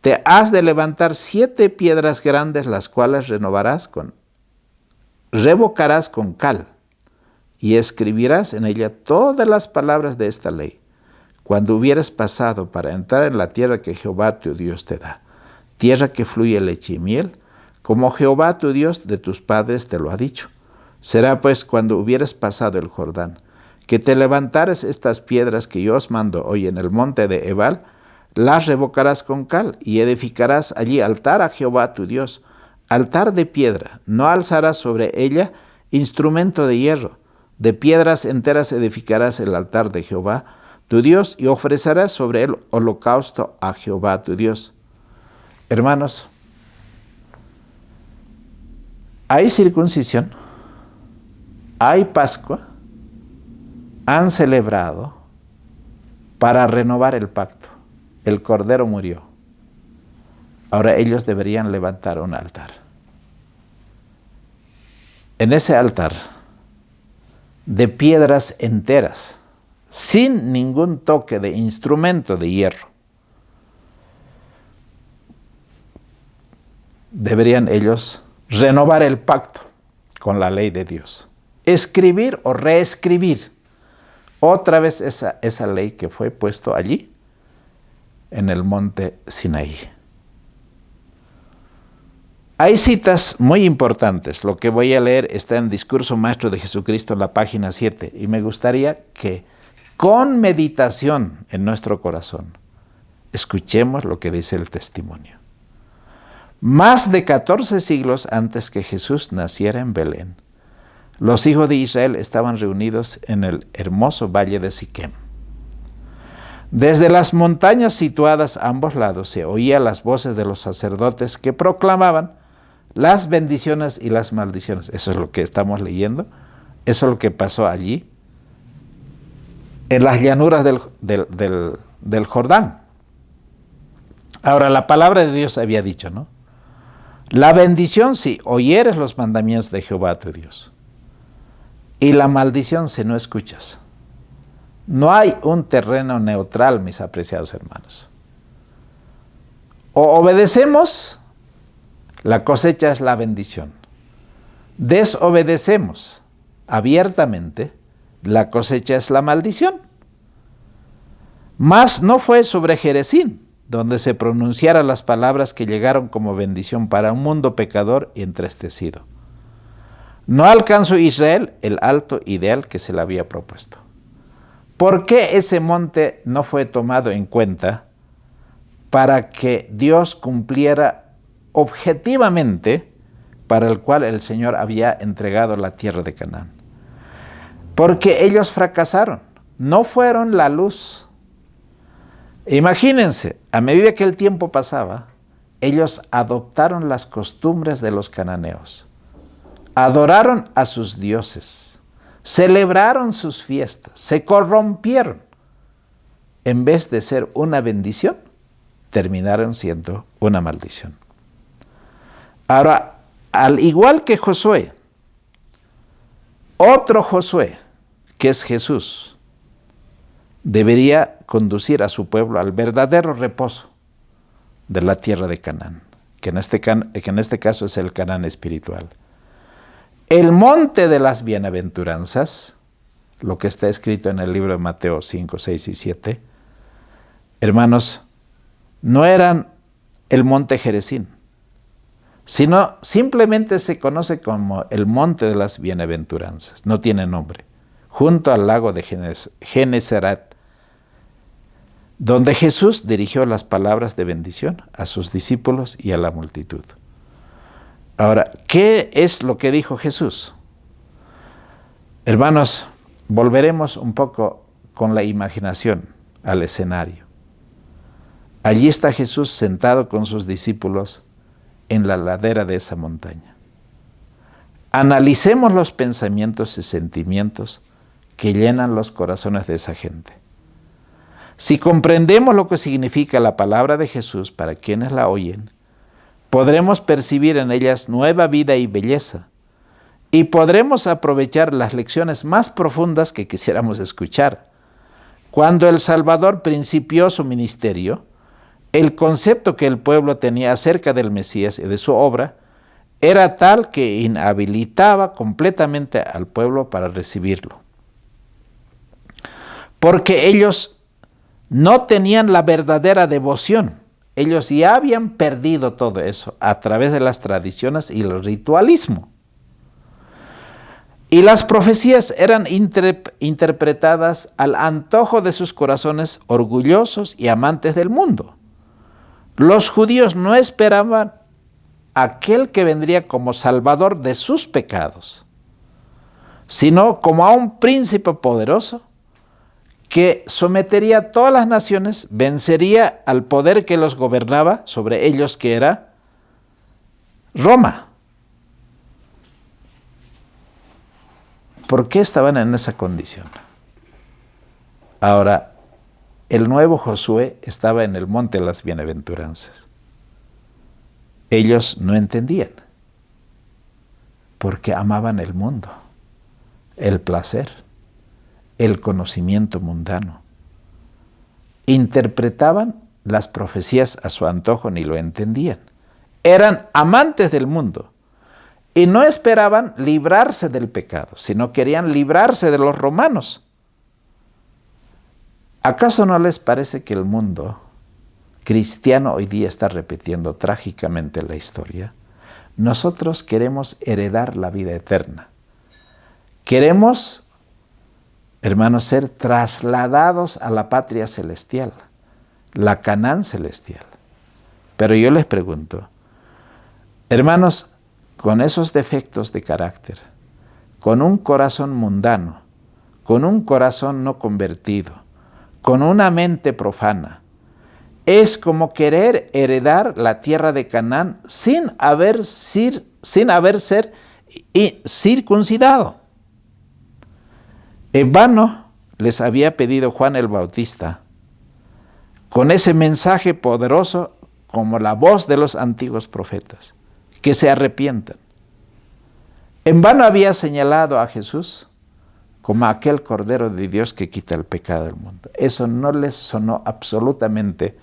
te has de levantar 7 piedras grandes, las cuales revocarás con cal, y escribirás en ella todas las palabras de esta ley, cuando hubieras pasado para entrar en la tierra que Jehová tu Dios te da, tierra que fluye leche y miel, como Jehová tu Dios de tus padres te lo ha dicho. Será pues cuando hubieras pasado el Jordán, que te levantares estas piedras que yo os mando hoy en el monte de Ebal, las revocarás con cal, y edificarás allí altar a Jehová tu Dios, altar de piedra, no alzarás sobre ella instrumento de hierro, de piedras enteras edificarás el altar de Jehová tu Dios, y ofrecerás sobre él holocausto a Jehová tu Dios. Hermanos, hay circuncisión, hay Pascua, han celebrado para renovar el pacto. El Cordero murió. Ahora ellos deberían levantar un altar. En ese altar, de piedras enteras, sin ningún toque de instrumento de hierro, deberían ellos renovar el pacto con la ley de Dios. Escribir o reescribir otra vez esa ley que fue puesto allí en el monte Sinaí. Hay citas muy importantes. Lo que voy a leer está en Discurso Maestro de Jesucristo, en la página 7, y me gustaría que con meditación en nuestro corazón escuchemos lo que dice el testimonio. Más de 14 siglos antes que Jesús naciera en Belén, los hijos de Israel estaban reunidos en el hermoso valle de Siquem. Desde las montañas situadas a ambos lados se oían las voces de los sacerdotes que proclamaban las bendiciones y las maldiciones. Eso es lo que estamos leyendo. Eso es lo que pasó allí, en las llanuras del Jordán. Ahora, la palabra de Dios había dicho, ¿no? La bendición si oyeres los mandamientos de Jehová tu Dios, y la maldición si no escuchas. No hay un terreno neutral, mis apreciados hermanos. O obedecemos, la cosecha es la bendición. Desobedecemos abiertamente, la cosecha es la maldición. Mas no fue sobre Gerizim donde se pronunciaran las palabras que llegaron como bendición para un mundo pecador y entristecido. No alcanzó Israel el alto ideal que se le había propuesto. ¿Por qué ese monte no fue tomado en cuenta para que Dios cumpliera objetivamente para el cual el Señor había entregado la tierra de Canaán? Porque ellos fracasaron, no fueron la luz. Imagínense, a medida que el tiempo pasaba, ellos adoptaron las costumbres de los cananeos, adoraron a sus dioses, celebraron sus fiestas, se corrompieron. En vez de ser una bendición, terminaron siendo una maldición. Ahora, al igual que Josué, otro Josué, que es Jesús, debería conducir a su pueblo al verdadero reposo de la tierra de Canaán, que en este caso es el Canaán espiritual. El monte de las bienaventuranzas, lo que está escrito en el libro de Mateo 5, 6 y 7, hermanos, no eran el monte Gerizim, sino simplemente se conoce como el monte de las bienaventuranzas, no tiene nombre, junto al lago de Genesaret, donde Jesús dirigió las palabras de bendición a sus discípulos y a la multitud. Ahora, ¿qué es lo que dijo Jesús? Hermanos, volveremos un poco con la imaginación al escenario. Allí está Jesús sentado con sus discípulos en la ladera de esa montaña. Analicemos los pensamientos y sentimientos que llenan los corazones de esa gente. Si comprendemos lo que significa la palabra de Jesús para quienes la oyen, podremos percibir en ellas nueva vida y belleza, y podremos aprovechar las lecciones más profundas que quisiéramos escuchar. Cuando el Salvador principió su ministerio, el concepto que el pueblo tenía acerca del Mesías y de su obra era tal que inhabilitaba completamente al pueblo para recibirlo. Porque ellos no tenían la verdadera devoción. Ellos ya habían perdido todo eso a través de las tradiciones y el ritualismo. Y las profecías eran interpretadas al antojo de sus corazones orgullosos y amantes del mundo. Los judíos no esperaban a aquel que vendría como salvador de sus pecados, sino como a un príncipe poderoso que sometería a todas las naciones, vencería al poder que los gobernaba sobre ellos, que era Roma. ¿Por qué estaban en esa condición? Ahora, el nuevo Josué estaba en el monte de las bienaventuranzas. Ellos no entendían, porque amaban el mundo, el placer, el conocimiento mundano. Interpretaban las profecías a su antojo, ni lo entendían. Eran amantes del mundo y no esperaban librarse del pecado, sino querían librarse de los romanos. ¿Acaso no les parece que el mundo cristiano hoy día está repitiendo trágicamente la historia? Nosotros queremos heredar la vida eterna. Queremos, hermanos, ser trasladados a la patria celestial, la Canaán celestial. Pero yo les pregunto, hermanos, con esos defectos de carácter, con un corazón mundano, con un corazón no convertido, con una mente profana, es como querer heredar la tierra de Canaán sin haber ser circuncidado. En vano les había pedido Juan el Bautista, con ese mensaje poderoso como la voz de los antiguos profetas, que se arrepientan. En vano había señalado a Jesús como aquel Cordero de Dios que quita el pecado del mundo. Eso no les sonó absolutamente,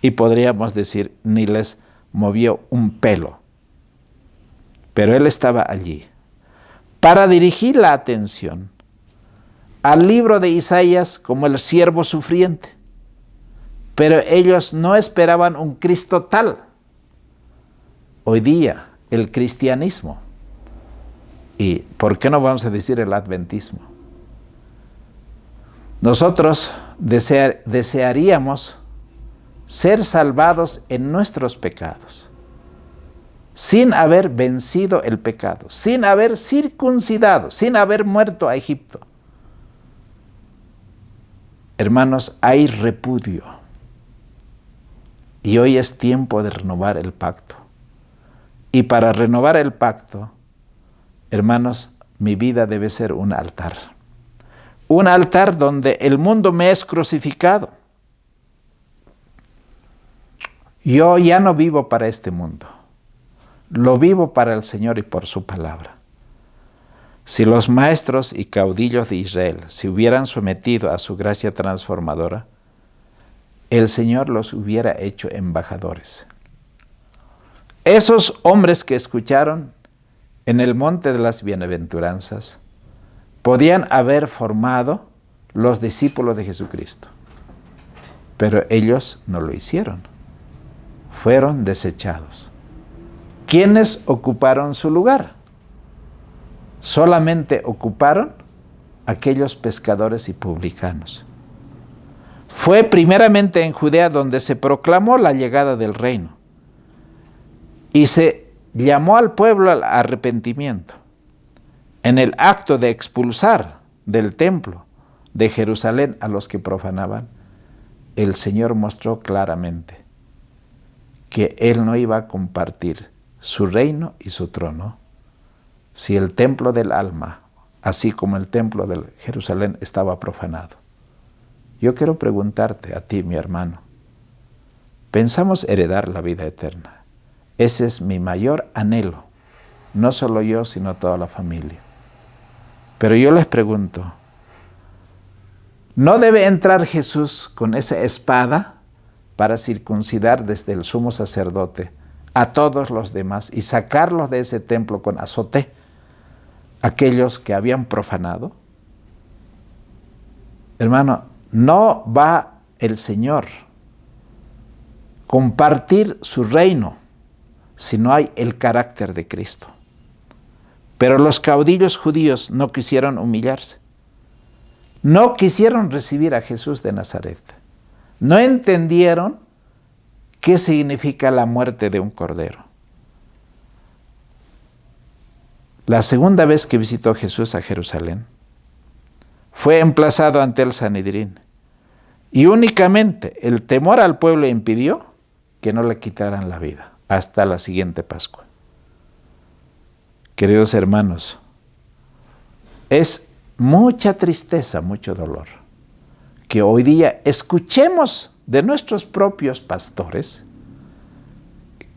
y podríamos decir, ni les movió un pelo. Pero Él estaba allí para dirigir la atención al libro de Isaías como el siervo sufriente. Pero ellos no esperaban un Cristo tal. Hoy día, el cristianismo, y ¿por qué no vamos a decir el adventismo? Nosotros desearíamos ser salvados en nuestros pecados, sin haber vencido el pecado, sin haber circuncidado, sin haber muerto a Egipto. Hermanos, hay repudio. Y hoy es tiempo de renovar el pacto. Y para renovar el pacto, hermanos, mi vida debe ser un altar. Un altar donde el mundo me es crucificado. Yo ya no vivo para este mundo. Lo vivo para el Señor y por su palabra. Si los maestros y caudillos de Israel se hubieran sometido a su gracia transformadora, el Señor los hubiera hecho embajadores. Esos hombres que escucharon en el monte de las bienaventuranzas podían haber formado los discípulos de Jesucristo, pero ellos no lo hicieron. Fueron desechados. ¿Quiénes ocuparon su lugar? Solamente ocuparon aquellos pescadores y publicanos. Fue primeramente en Judea donde se proclamó la llegada del reino y se llamó al pueblo al arrepentimiento. En el acto de expulsar del templo de Jerusalén a los que profanaban, el Señor mostró claramente que Él no iba a compartir su reino y su trono si el templo del alma, así como el templo de Jerusalén, estaba profanado. Yo quiero preguntarte a ti, mi hermano, ¿pensamos heredar la vida eterna? Ese es mi mayor anhelo, no solo yo, sino toda la familia. Pero yo les pregunto, ¿no debe entrar Jesús con esa espada para circuncidar desde el sumo sacerdote a todos los demás y sacarlos de ese templo con azote, aquellos que habían profanado? Hermano, no va el Señor compartir su reino si no hay el carácter de Cristo. Pero los caudillos judíos no quisieron humillarse. No quisieron recibir a Jesús de Nazaret. No entendieron qué significa la muerte de un cordero. La segunda vez que visitó Jesús a Jerusalén, fue emplazado ante el Sanedrín y únicamente el temor al pueblo impidió que no le quitaran la vida hasta la siguiente Pascua. Queridos hermanos, es mucha tristeza, mucho dolor que hoy día escuchemos de nuestros propios pastores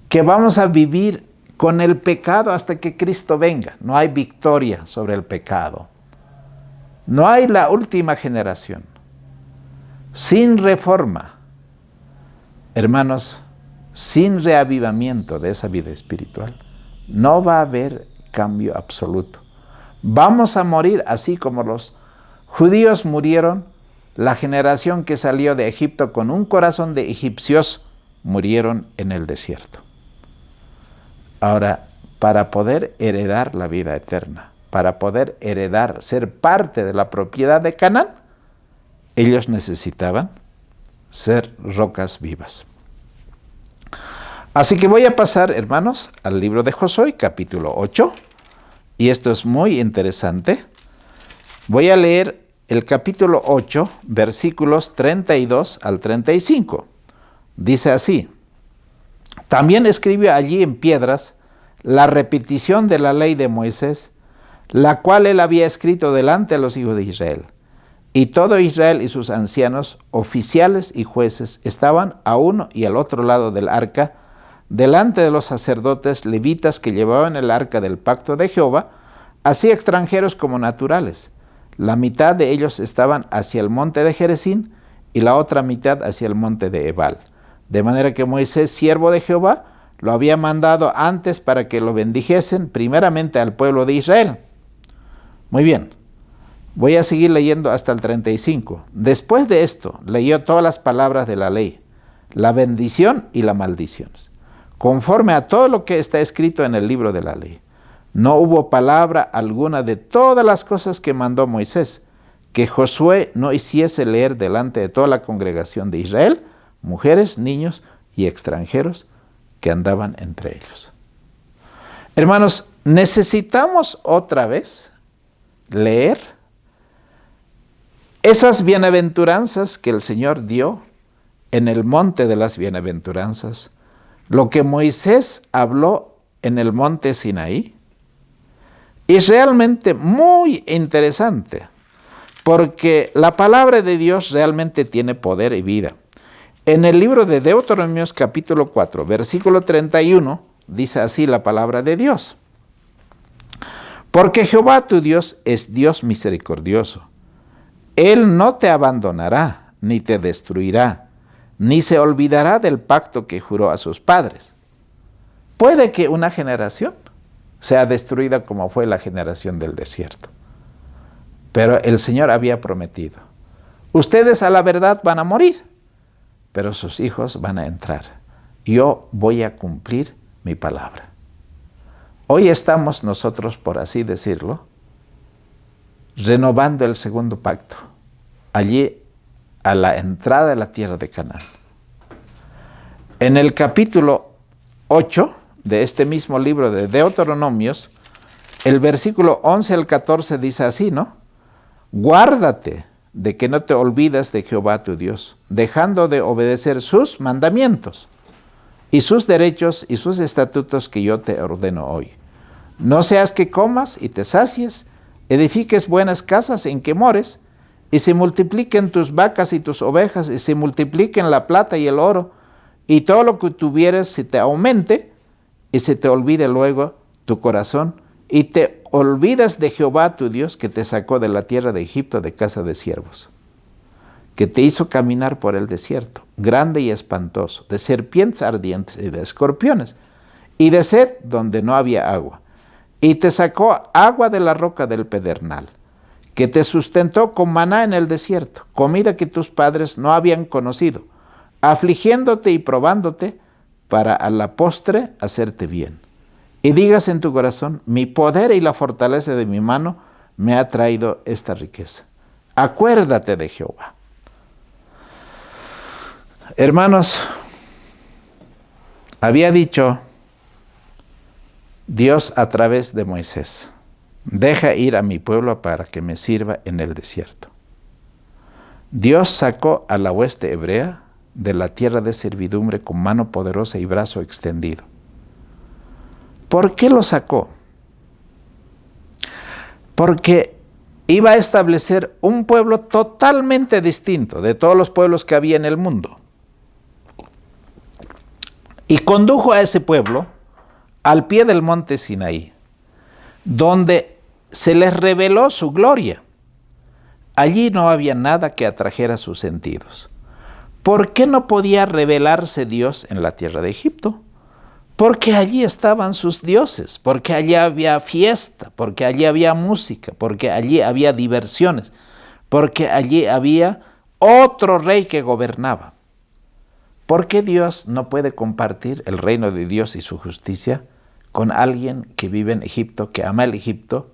que vamos a vivir con el pecado hasta que Cristo venga. No hay victoria sobre el pecado. No hay la última generación. Sin reforma, hermanos, sin reavivamiento de esa vida espiritual, no va a haber cambio absoluto. Vamos a morir así como los judíos murieron, la generación que salió de Egipto con un corazón de egipcios, murieron en el desierto. Ahora, para poder heredar la vida eterna, para poder heredar, ser parte de la propiedad de Canaán, ellos necesitaban ser rocas vivas. Así que voy a pasar, hermanos, al libro de Josué, capítulo 8, y esto es muy interesante. Voy a leer el capítulo 8, versículos 32 al 35. Dice así: también escribió allí en piedras la repetición de la ley de Moisés, la cual él había escrito delante de los hijos de Israel. Y todo Israel y sus ancianos, oficiales y jueces, estaban a uno y al otro lado del arca, delante de los sacerdotes levitas que llevaban el arca del pacto de Jehová, así extranjeros como naturales. La mitad de ellos estaban hacia el monte de Gerizim y la otra mitad hacia el monte de Ebal. De manera que Moisés, siervo de Jehová, lo había mandado antes para que lo bendijesen primeramente al pueblo de Israel. Muy bien, voy a seguir leyendo hasta el 35. Después de esto, leyó todas las palabras de la ley, la bendición y la maldición, conforme a todo lo que está escrito en el libro de la ley. No hubo palabra alguna de todas las cosas que mandó Moisés, que Josué no hiciese leer delante de toda la congregación de Israel, mujeres, niños y extranjeros que andaban entre ellos. Hermanos, necesitamos otra vez leer esas bienaventuranzas que el Señor dio en el monte de las bienaventuranzas, lo que Moisés habló en el monte Sinaí, Y realmente muy interesante, porque la palabra de Dios realmente tiene poder y vida. En el libro de Deuteronomios capítulo 4, versículo 31, dice así la palabra de Dios. Porque Jehová tu Dios es Dios misericordioso. Él no te abandonará, ni te destruirá, ni se olvidará del pacto que juró a sus padres. Puede que una generación sea destruida como fue la generación del desierto. Pero el Señor había prometido, ustedes a la verdad van a morir, pero sus hijos van a entrar. Yo voy a cumplir mi palabra. Hoy estamos nosotros, por así decirlo, renovando el segundo pacto, allí a la entrada de la tierra de Canaán. En el capítulo 8 de este mismo libro de Deuteronomios, el versículo 11 al 14 dice así, ¿no? Guárdate de que no te olvides de Jehová tu Dios, dejando de obedecer sus mandamientos y sus derechos y sus estatutos que yo te ordeno hoy. No seas que comas y te sacies, edifiques buenas casas en que mores, y se multipliquen tus vacas y tus ovejas, y se multipliquen la plata y el oro, y todo lo que tuvieres se te aumente, y se te olvide luego tu corazón, y te olvidas de Jehová tu Dios, que te sacó de la tierra de Egipto de casa de siervos, que te hizo caminar por el desierto, grande y espantoso, de serpientes ardientes y de escorpiones, y de sed donde no había agua, y te sacó agua de la roca del pedernal, que te sustentó con maná en el desierto, comida que tus padres no habían conocido, afligiéndote y probándote, para a la postre hacerte bien. Y digas en tu corazón, mi poder y la fortaleza de mi mano me ha traído esta riqueza. Acuérdate de Jehová. Hermanos, había dicho Dios a través de Moisés, deja ir a mi pueblo para que me sirva en el desierto. Dios sacó a la hueste hebrea de la tierra de servidumbre con mano poderosa y brazo extendido. ¿Por qué lo sacó? Porque iba a establecer un pueblo totalmente distinto de todos los pueblos que había en el mundo. Y condujo a ese pueblo al pie del monte Sinaí, donde se les reveló su gloria. Allí no había nada que atrajera sus sentidos. ¿Por qué no podía revelarse Dios en la tierra de Egipto? Porque allí estaban sus dioses, porque allí había fiesta, porque allí había música, porque allí había diversiones, porque allí había otro rey que gobernaba. ¿Por qué Dios no puede compartir el reino de Dios y su justicia con alguien que vive en Egipto, que ama el Egipto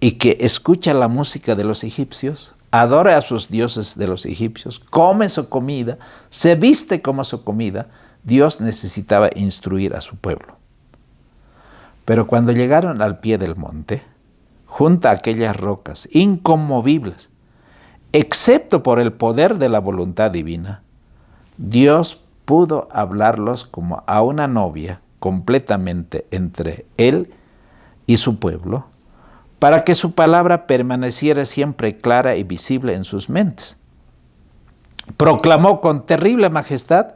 y que escucha la música de los egipcios, adora a sus dioses de los egipcios, come su comida, se viste como su comida? Dios necesitaba instruir a su pueblo. Pero cuando llegaron al pie del monte, junto a aquellas rocas inconmovibles, excepto por el poder de la voluntad divina, Dios pudo hablarlos como a una novia completamente entre Él y su pueblo, para que su palabra permaneciera siempre clara y visible en sus mentes. Proclamó con terrible majestad,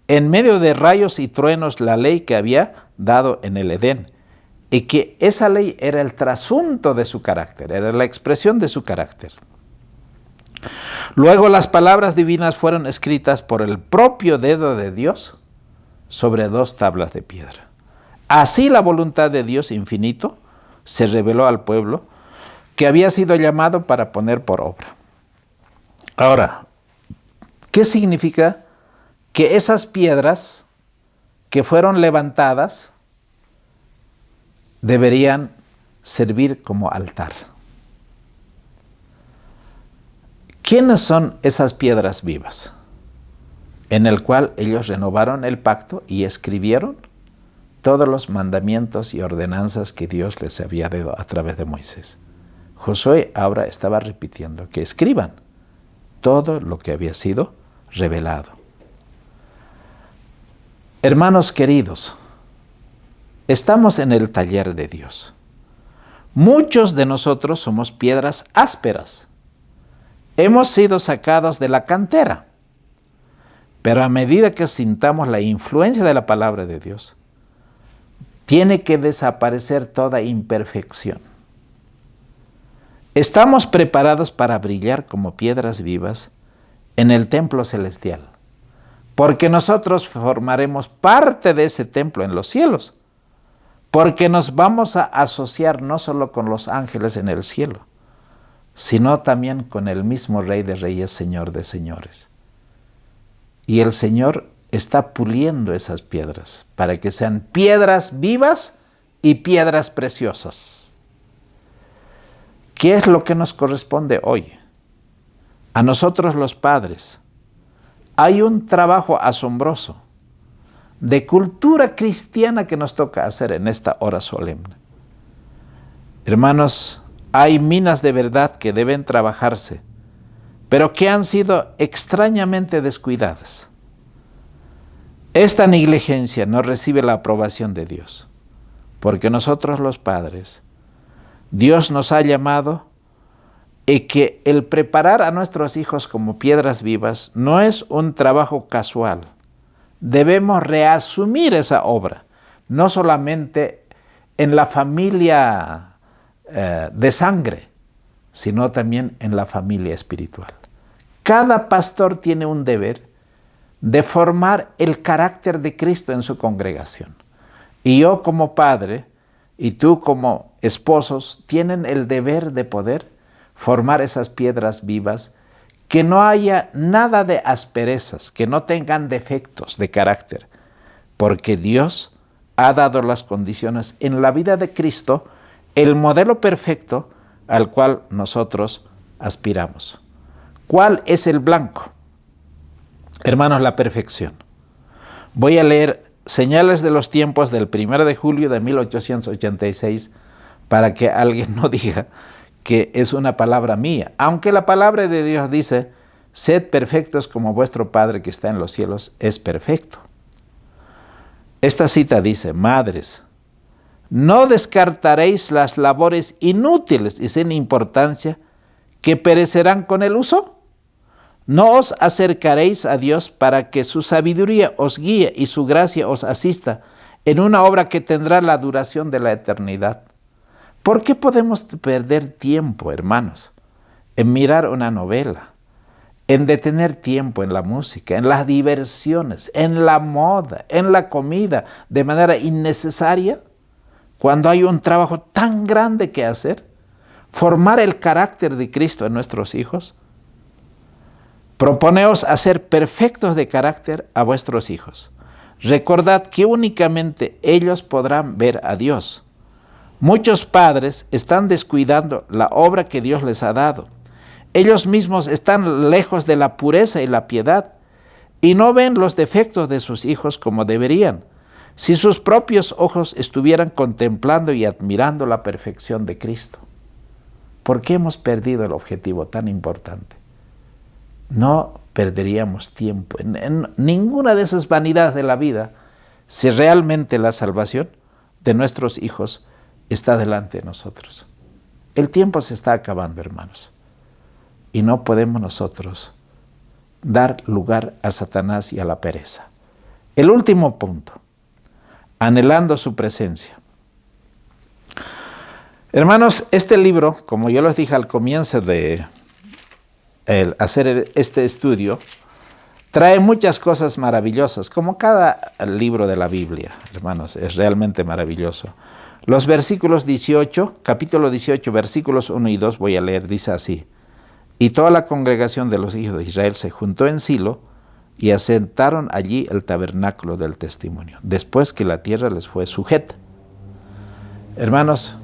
en medio de rayos y truenos, la ley que había dado en el Edén, y que esa ley era el trasunto de su carácter, era la expresión de su carácter. Luego las palabras divinas fueron escritas por el propio dedo de Dios sobre 2 tablas de piedra. Así la voluntad de Dios infinito se reveló al pueblo que había sido llamado para poner por obra. Ahora, ¿qué significa que esas piedras que fueron levantadas deberían servir como altar? ¿Quiénes son esas piedras vivas? En el cual ellos renovaron el pacto y escribieron todos los mandamientos y ordenanzas que Dios les había dado a través de Moisés. Josué ahora estaba repitiendo que escriban todo lo que había sido revelado. Hermanos queridos, estamos en el taller de Dios. Muchos de nosotros somos piedras ásperas. Hemos sido sacados de la cantera. Pero a medida que sintamos la influencia de la palabra de Dios, tiene que desaparecer toda imperfección. Estamos preparados para brillar como piedras vivas en el templo celestial, porque nosotros formaremos parte de ese templo en los cielos, porque nos vamos a asociar no solo con los ángeles en el cielo, sino también con el mismo Rey de Reyes, Señor de Señores. Y el Señor está puliendo esas piedras para que sean piedras vivas y piedras preciosas. ¿Qué es lo que nos corresponde hoy? A nosotros los padres. Hay un trabajo asombroso de cultura cristiana que nos toca hacer en esta hora solemne. Hermanos, hay minas de verdad que deben trabajarse, pero que han sido extrañamente descuidadas. Esta negligencia no recibe la aprobación de Dios, porque nosotros los padres, Dios nos ha llamado y que el preparar a nuestros hijos como piedras vivas no es un trabajo casual. Debemos reasumir esa obra, no solamente en la familia de sangre, sino también en la familia espiritual. Cada pastor tiene un deber de formar el carácter de Cristo en su congregación. Y yo como padre y tú como esposos tienen el deber de poder formar esas piedras vivas, que no haya nada de asperezas, que no tengan defectos de carácter, porque Dios ha dado las condiciones en la vida de Cristo, el modelo perfecto al cual nosotros aspiramos. ¿Cuál es el blanco? Hermanos, la perfección. Voy a leer Señales de los Tiempos del 1 de julio de 1886 para que alguien no diga que es una palabra mía, aunque la palabra de Dios dice, sed perfectos como vuestro Padre que está en los cielos es perfecto. Esta cita dice, madres, no descartaréis las labores inútiles y sin importancia que perecerán con el uso. No os acercaréis a Dios para que su sabiduría os guíe y su gracia os asista en una obra que tendrá la duración de la eternidad. ¿Por qué podemos perder tiempo, hermanos, en mirar una novela, en detener tiempo en la música, en las diversiones, en la moda, en la comida, de manera innecesaria, cuando hay un trabajo tan grande que hacer? Formar el carácter de Cristo en nuestros hijos. Proponeos hacer perfectos de carácter a vuestros hijos. Recordad que únicamente ellos podrán ver a Dios. Muchos padres están descuidando la obra que Dios les ha dado. Ellos mismos están lejos de la pureza y la piedad y no ven los defectos de sus hijos como deberían, si sus propios ojos estuvieran contemplando y admirando la perfección de Cristo. ¿Por qué hemos perdido el objetivo tan importante? No perderíamos tiempo en ninguna de esas vanidades de la vida si realmente la salvación de nuestros hijos está delante de nosotros. El tiempo se está acabando, hermanos, y no podemos nosotros dar lugar a Satanás y a la pereza. El último punto, anhelando su presencia. Hermanos, este libro, como yo les dije al comienzo de hacer este estudio, trae muchas cosas maravillosas, como cada libro de la Biblia, hermanos, es realmente maravilloso. Los versículos 18, capítulo 18, versículos 1 y 2 voy a leer, dice así: y toda la congregación de los hijos de Israel se juntó en Silo y asentaron allí el tabernáculo del testimonio, después que la tierra les fue sujeta. Hermanos,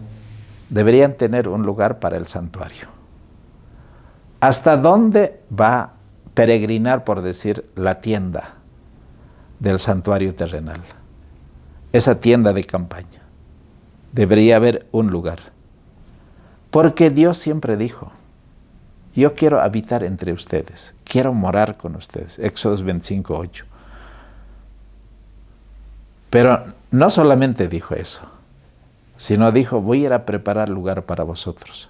deberían tener un lugar para el santuario. ¿Hasta dónde va a peregrinar, por decir, la tienda del santuario terrenal? Esa tienda de campaña. Debería haber un lugar. Porque Dios siempre dijo, yo quiero habitar entre ustedes, quiero morar con ustedes. Éxodo 25:8. Pero no solamente dijo eso. sino dijo, voy a ir a preparar lugar para vosotros.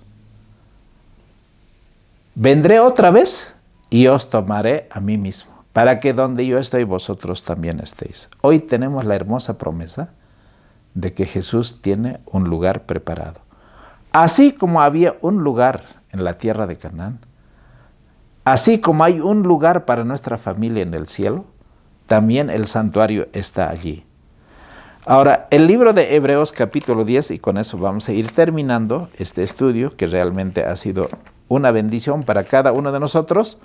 Vendré otra vez y os tomaré a mí mismo, para que donde yo estoy vosotros también estéis. Hoy tenemos la hermosa promesa de que Jesús tiene un lugar preparado. Así como había un lugar en la tierra de Canaán, así como hay un lugar para nuestra familia en el cielo, también el santuario está allí. Ahora, el libro de Hebreos capítulo 10, y con eso vamos a ir terminando este estudio, que realmente ha sido una bendición para cada uno de nosotros,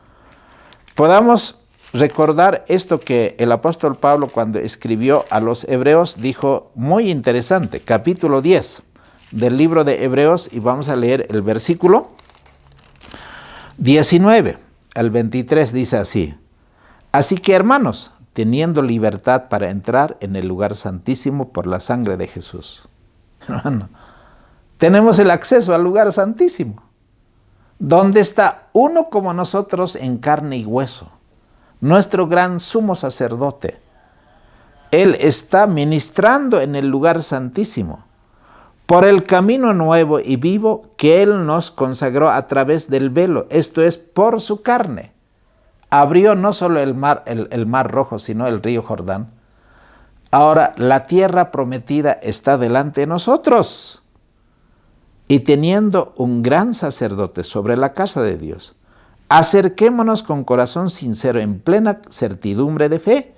podamos recordar esto que el apóstol Pablo, cuando escribió a los hebreos, dijo muy interesante, capítulo 10 del libro de Hebreos, y vamos a leer el versículo 19 al 23, dice así: así que, hermanos, teniendo libertad para entrar en el lugar santísimo por la sangre de Jesús. Hermano, tenemos el acceso al lugar santísimo, donde está uno como nosotros en carne y hueso, nuestro gran sumo sacerdote. Él está ministrando en el lugar santísimo, por el camino nuevo y vivo que Él nos consagró a través del velo, esto es, por su carne. Abrió no solo el mar Rojo, sino el río Jordán. Ahora la tierra prometida está delante de nosotros. Y teniendo un gran sacerdote sobre la casa de Dios, acerquémonos con corazón sincero en plena certidumbre de fe,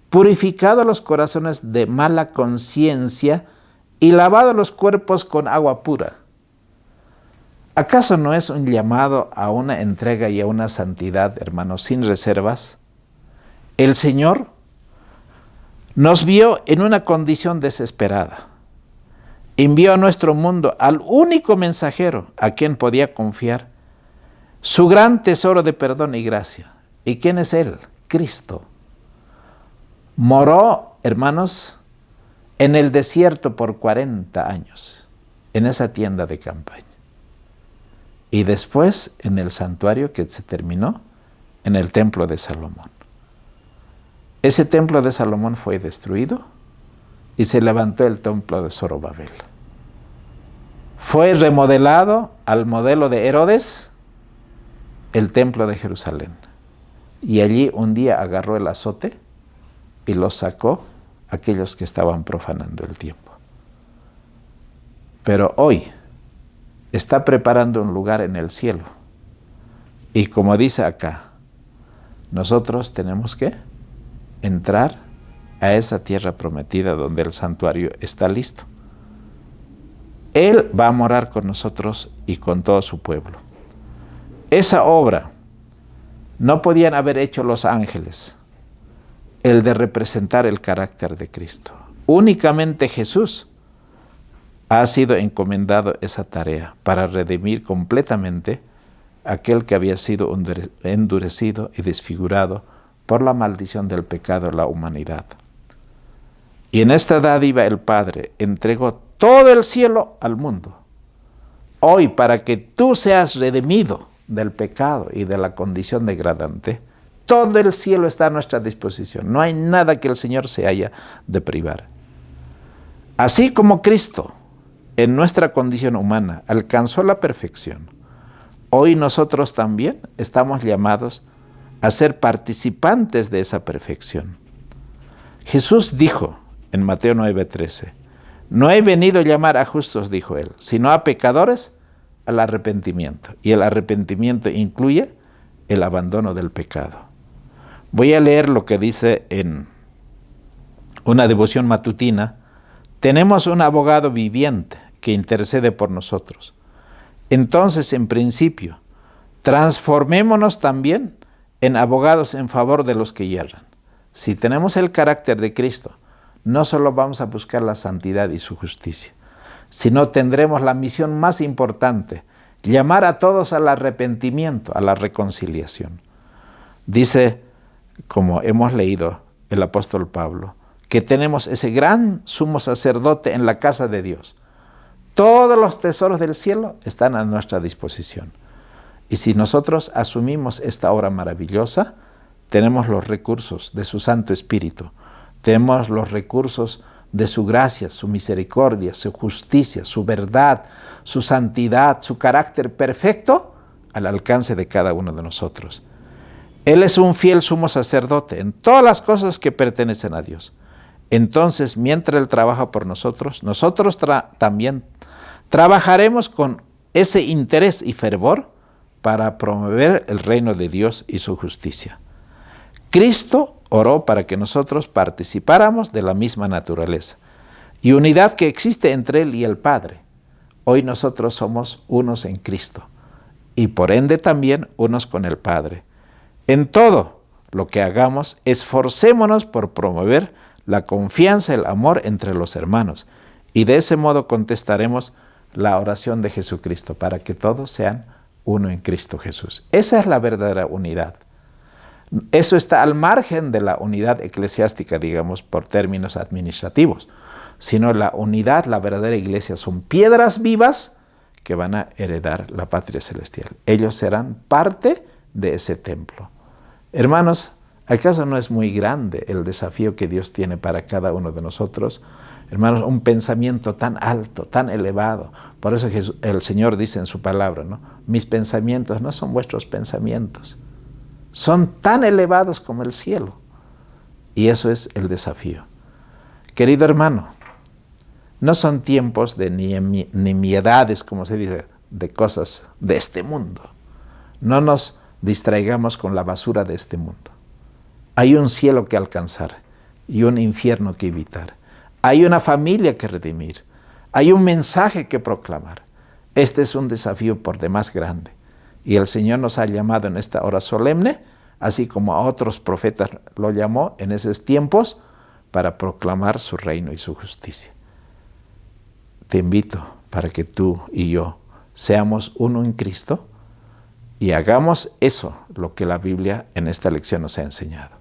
purificados los corazones de mala conciencia y lavados los cuerpos con agua pura. ¿Acaso no es un llamado a una entrega y a una santidad, hermanos, sin reservas? El Señor nos vio en una condición desesperada. Envió a nuestro mundo al único mensajero a quien podía confiar su gran tesoro de perdón y gracia. ¿Y quién es Él? Cristo. Moró, hermanos, en el desierto por 40 años, en esa tienda de campaña. Y después en el santuario que se terminó, en el templo de Salomón. Ese templo de Salomón fue destruido y se levantó el templo de Zorobabel. Fue remodelado al modelo de Herodes el templo de Jerusalén. Y allí un día agarró el azote y los sacó aquellos que estaban profanando el tiempo. Pero hoy está preparando un lugar en el cielo. Y como dice acá, nosotros tenemos que entrar a esa tierra prometida donde el santuario está listo. Él va a morar con nosotros y con todo su pueblo. Esa obra no podían haber hecho los ángeles, el de representar el carácter de Cristo. Únicamente Jesús ha sido encomendado esa tarea para redimir completamente aquel que había sido endurecido y desfigurado por la maldición del pecado de la humanidad. Y en esta dádiva el Padre entregó todo el cielo al mundo. Hoy, para que tú seas redimido del pecado y de la condición degradante, todo el cielo está a nuestra disposición. No hay nada que el Señor se haya de privar. Así como Cristo, en nuestra condición humana, alcanzó la perfección, hoy nosotros también estamos llamados a ser participantes de esa perfección. Jesús dijo en Mateo 9:13, no he venido a llamar a justos, dijo Él, sino a pecadores al arrepentimiento. Y el arrepentimiento incluye el abandono del pecado. Voy a leer lo que dice en una devoción matutina. Tenemos un abogado viviente que intercede por nosotros. Entonces, en principio, transformémonos también en abogados en favor de los que yerran. Si tenemos el carácter de Cristo, no solo vamos a buscar la santidad y su justicia, sino tendremos la misión más importante, llamar a todos al arrepentimiento, a la reconciliación. Dice, como hemos leído el apóstol Pablo, que tenemos ese gran sumo sacerdote en la casa de Dios. Todos los tesoros del cielo están a nuestra disposición. Y si nosotros asumimos esta obra maravillosa, tenemos los recursos de su Santo Espíritu, tenemos los recursos de su gracia, su misericordia, su justicia, su verdad, su santidad, su carácter perfecto al alcance de cada uno de nosotros. Él es un fiel sumo sacerdote en todas las cosas que pertenecen a Dios. Entonces, mientras Él trabaja por nosotros, nosotros también trabajaremos con ese interés y fervor para promover el reino de Dios y su justicia. Cristo oró para que nosotros participáramos de la misma naturaleza y unidad que existe entre Él y el Padre. Hoy nosotros somos unos en Cristo y por ende también unos con el Padre. En todo lo que hagamos, esforcémonos por promover la confianza y el amor entre los hermanos y de ese modo contestaremos la oración de Jesucristo para que todos sean uno en Cristo Jesús. Esa es la verdadera unidad. Eso está al margen de la unidad eclesiástica, digamos, por términos administrativos, sino la unidad, la verdadera iglesia, son piedras vivas que van a heredar la patria celestial. Ellos serán parte de ese templo. Hermanos, ¿acaso no es muy grande el desafío que Dios tiene para cada uno de nosotros? Hermanos, un pensamiento tan alto, tan elevado. Por eso el Señor dice en su palabra, ¿no? Mis pensamientos no son vuestros pensamientos. Son tan elevados como el cielo. Y eso es el desafío. Querido hermano, no son tiempos de nimiedades, como se dice, de cosas de este mundo. No nos distraigamos con la basura de este mundo. Hay un cielo que alcanzar y un infierno que evitar. Hay una familia que redimir. Hay un mensaje que proclamar. Este es un desafío por demás grande. Y el Señor nos ha llamado en esta hora solemne, así como a otros profetas lo llamó en esos tiempos, para proclamar su reino y su justicia. Te invito para que tú y yo seamos uno en Cristo y hagamos eso, lo que la Biblia en esta lección nos ha enseñado.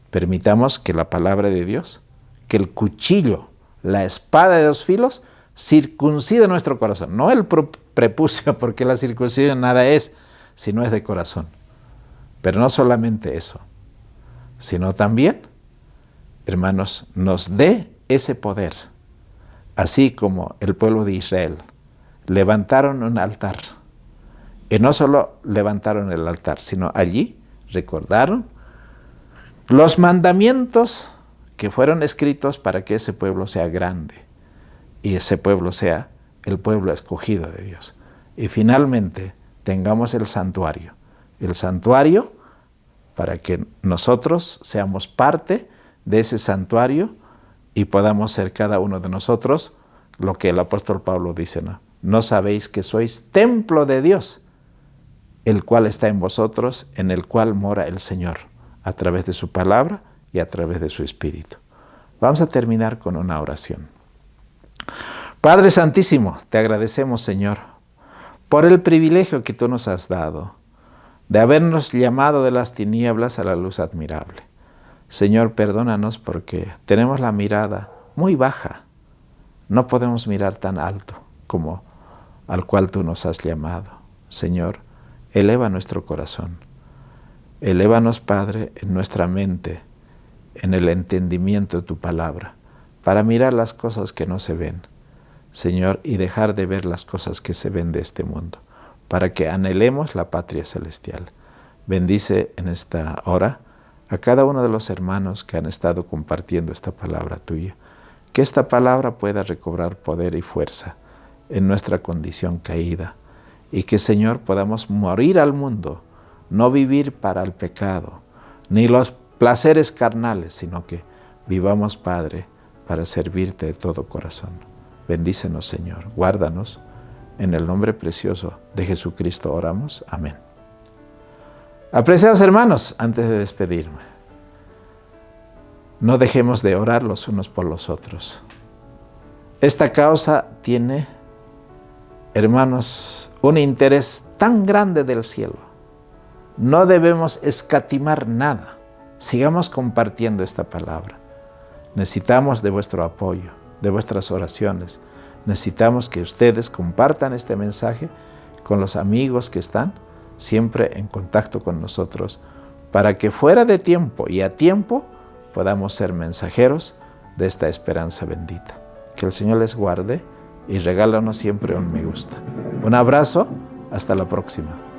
Permitamos que la palabra de Dios, que el cuchillo, la espada de dos filos, circuncide nuestro corazón. No el prepucio, porque la circuncisión nada es, sino es de corazón. Pero no solamente eso, sino también, hermanos, nos dé ese poder. Así como el pueblo de Israel levantaron un altar. Y no solo levantaron el altar, sino allí recordaron los mandamientos que fueron escritos para que ese pueblo sea grande y ese pueblo sea el pueblo escogido de Dios. Y finalmente tengamos el santuario para que nosotros seamos parte de ese santuario y podamos ser cada uno de nosotros lo que el apóstol Pablo dice, ¿no? ¿No sabéis que sois templo de Dios, el cual está en vosotros, en el cual mora el Señor, a través de su palabra y a través de su Espíritu? Vamos a terminar con una oración. Padre Santísimo, te agradecemos, Señor, por el privilegio que tú nos has dado de habernos llamado de las tinieblas a la luz admirable. Señor, perdónanos porque tenemos la mirada muy baja. No podemos mirar tan alto como al cual tú nos has llamado. Señor, eleva nuestro corazón. Elévanos, Padre, en nuestra mente, en el entendimiento de tu palabra, para mirar las cosas que no se ven, Señor, y dejar de ver las cosas que se ven de este mundo, para que anhelemos la patria celestial. Bendice en esta hora a cada uno de los hermanos que han estado compartiendo esta palabra tuya, que esta palabra pueda recobrar poder y fuerza en nuestra condición caída, y que, Señor, podamos morir al mundo, no vivir para el pecado, ni los placeres carnales, sino que vivamos, Padre, para servirte de todo corazón. Bendícenos, Señor, guárdanos. En el nombre precioso de Jesucristo oramos. Amén. Apreciados hermanos, antes de despedirme, no dejemos de orar los unos por los otros. Esta causa tiene, hermanos, un interés tan grande del cielo. No debemos escatimar nada. Sigamos compartiendo esta palabra. Necesitamos de vuestro apoyo, de vuestras oraciones. Necesitamos que ustedes compartan este mensaje con los amigos que están siempre en contacto con nosotros, para que fuera de tiempo y a tiempo podamos ser mensajeros de esta esperanza bendita. Que el Señor les guarde y regálanos siempre un me gusta. Un abrazo, hasta la próxima.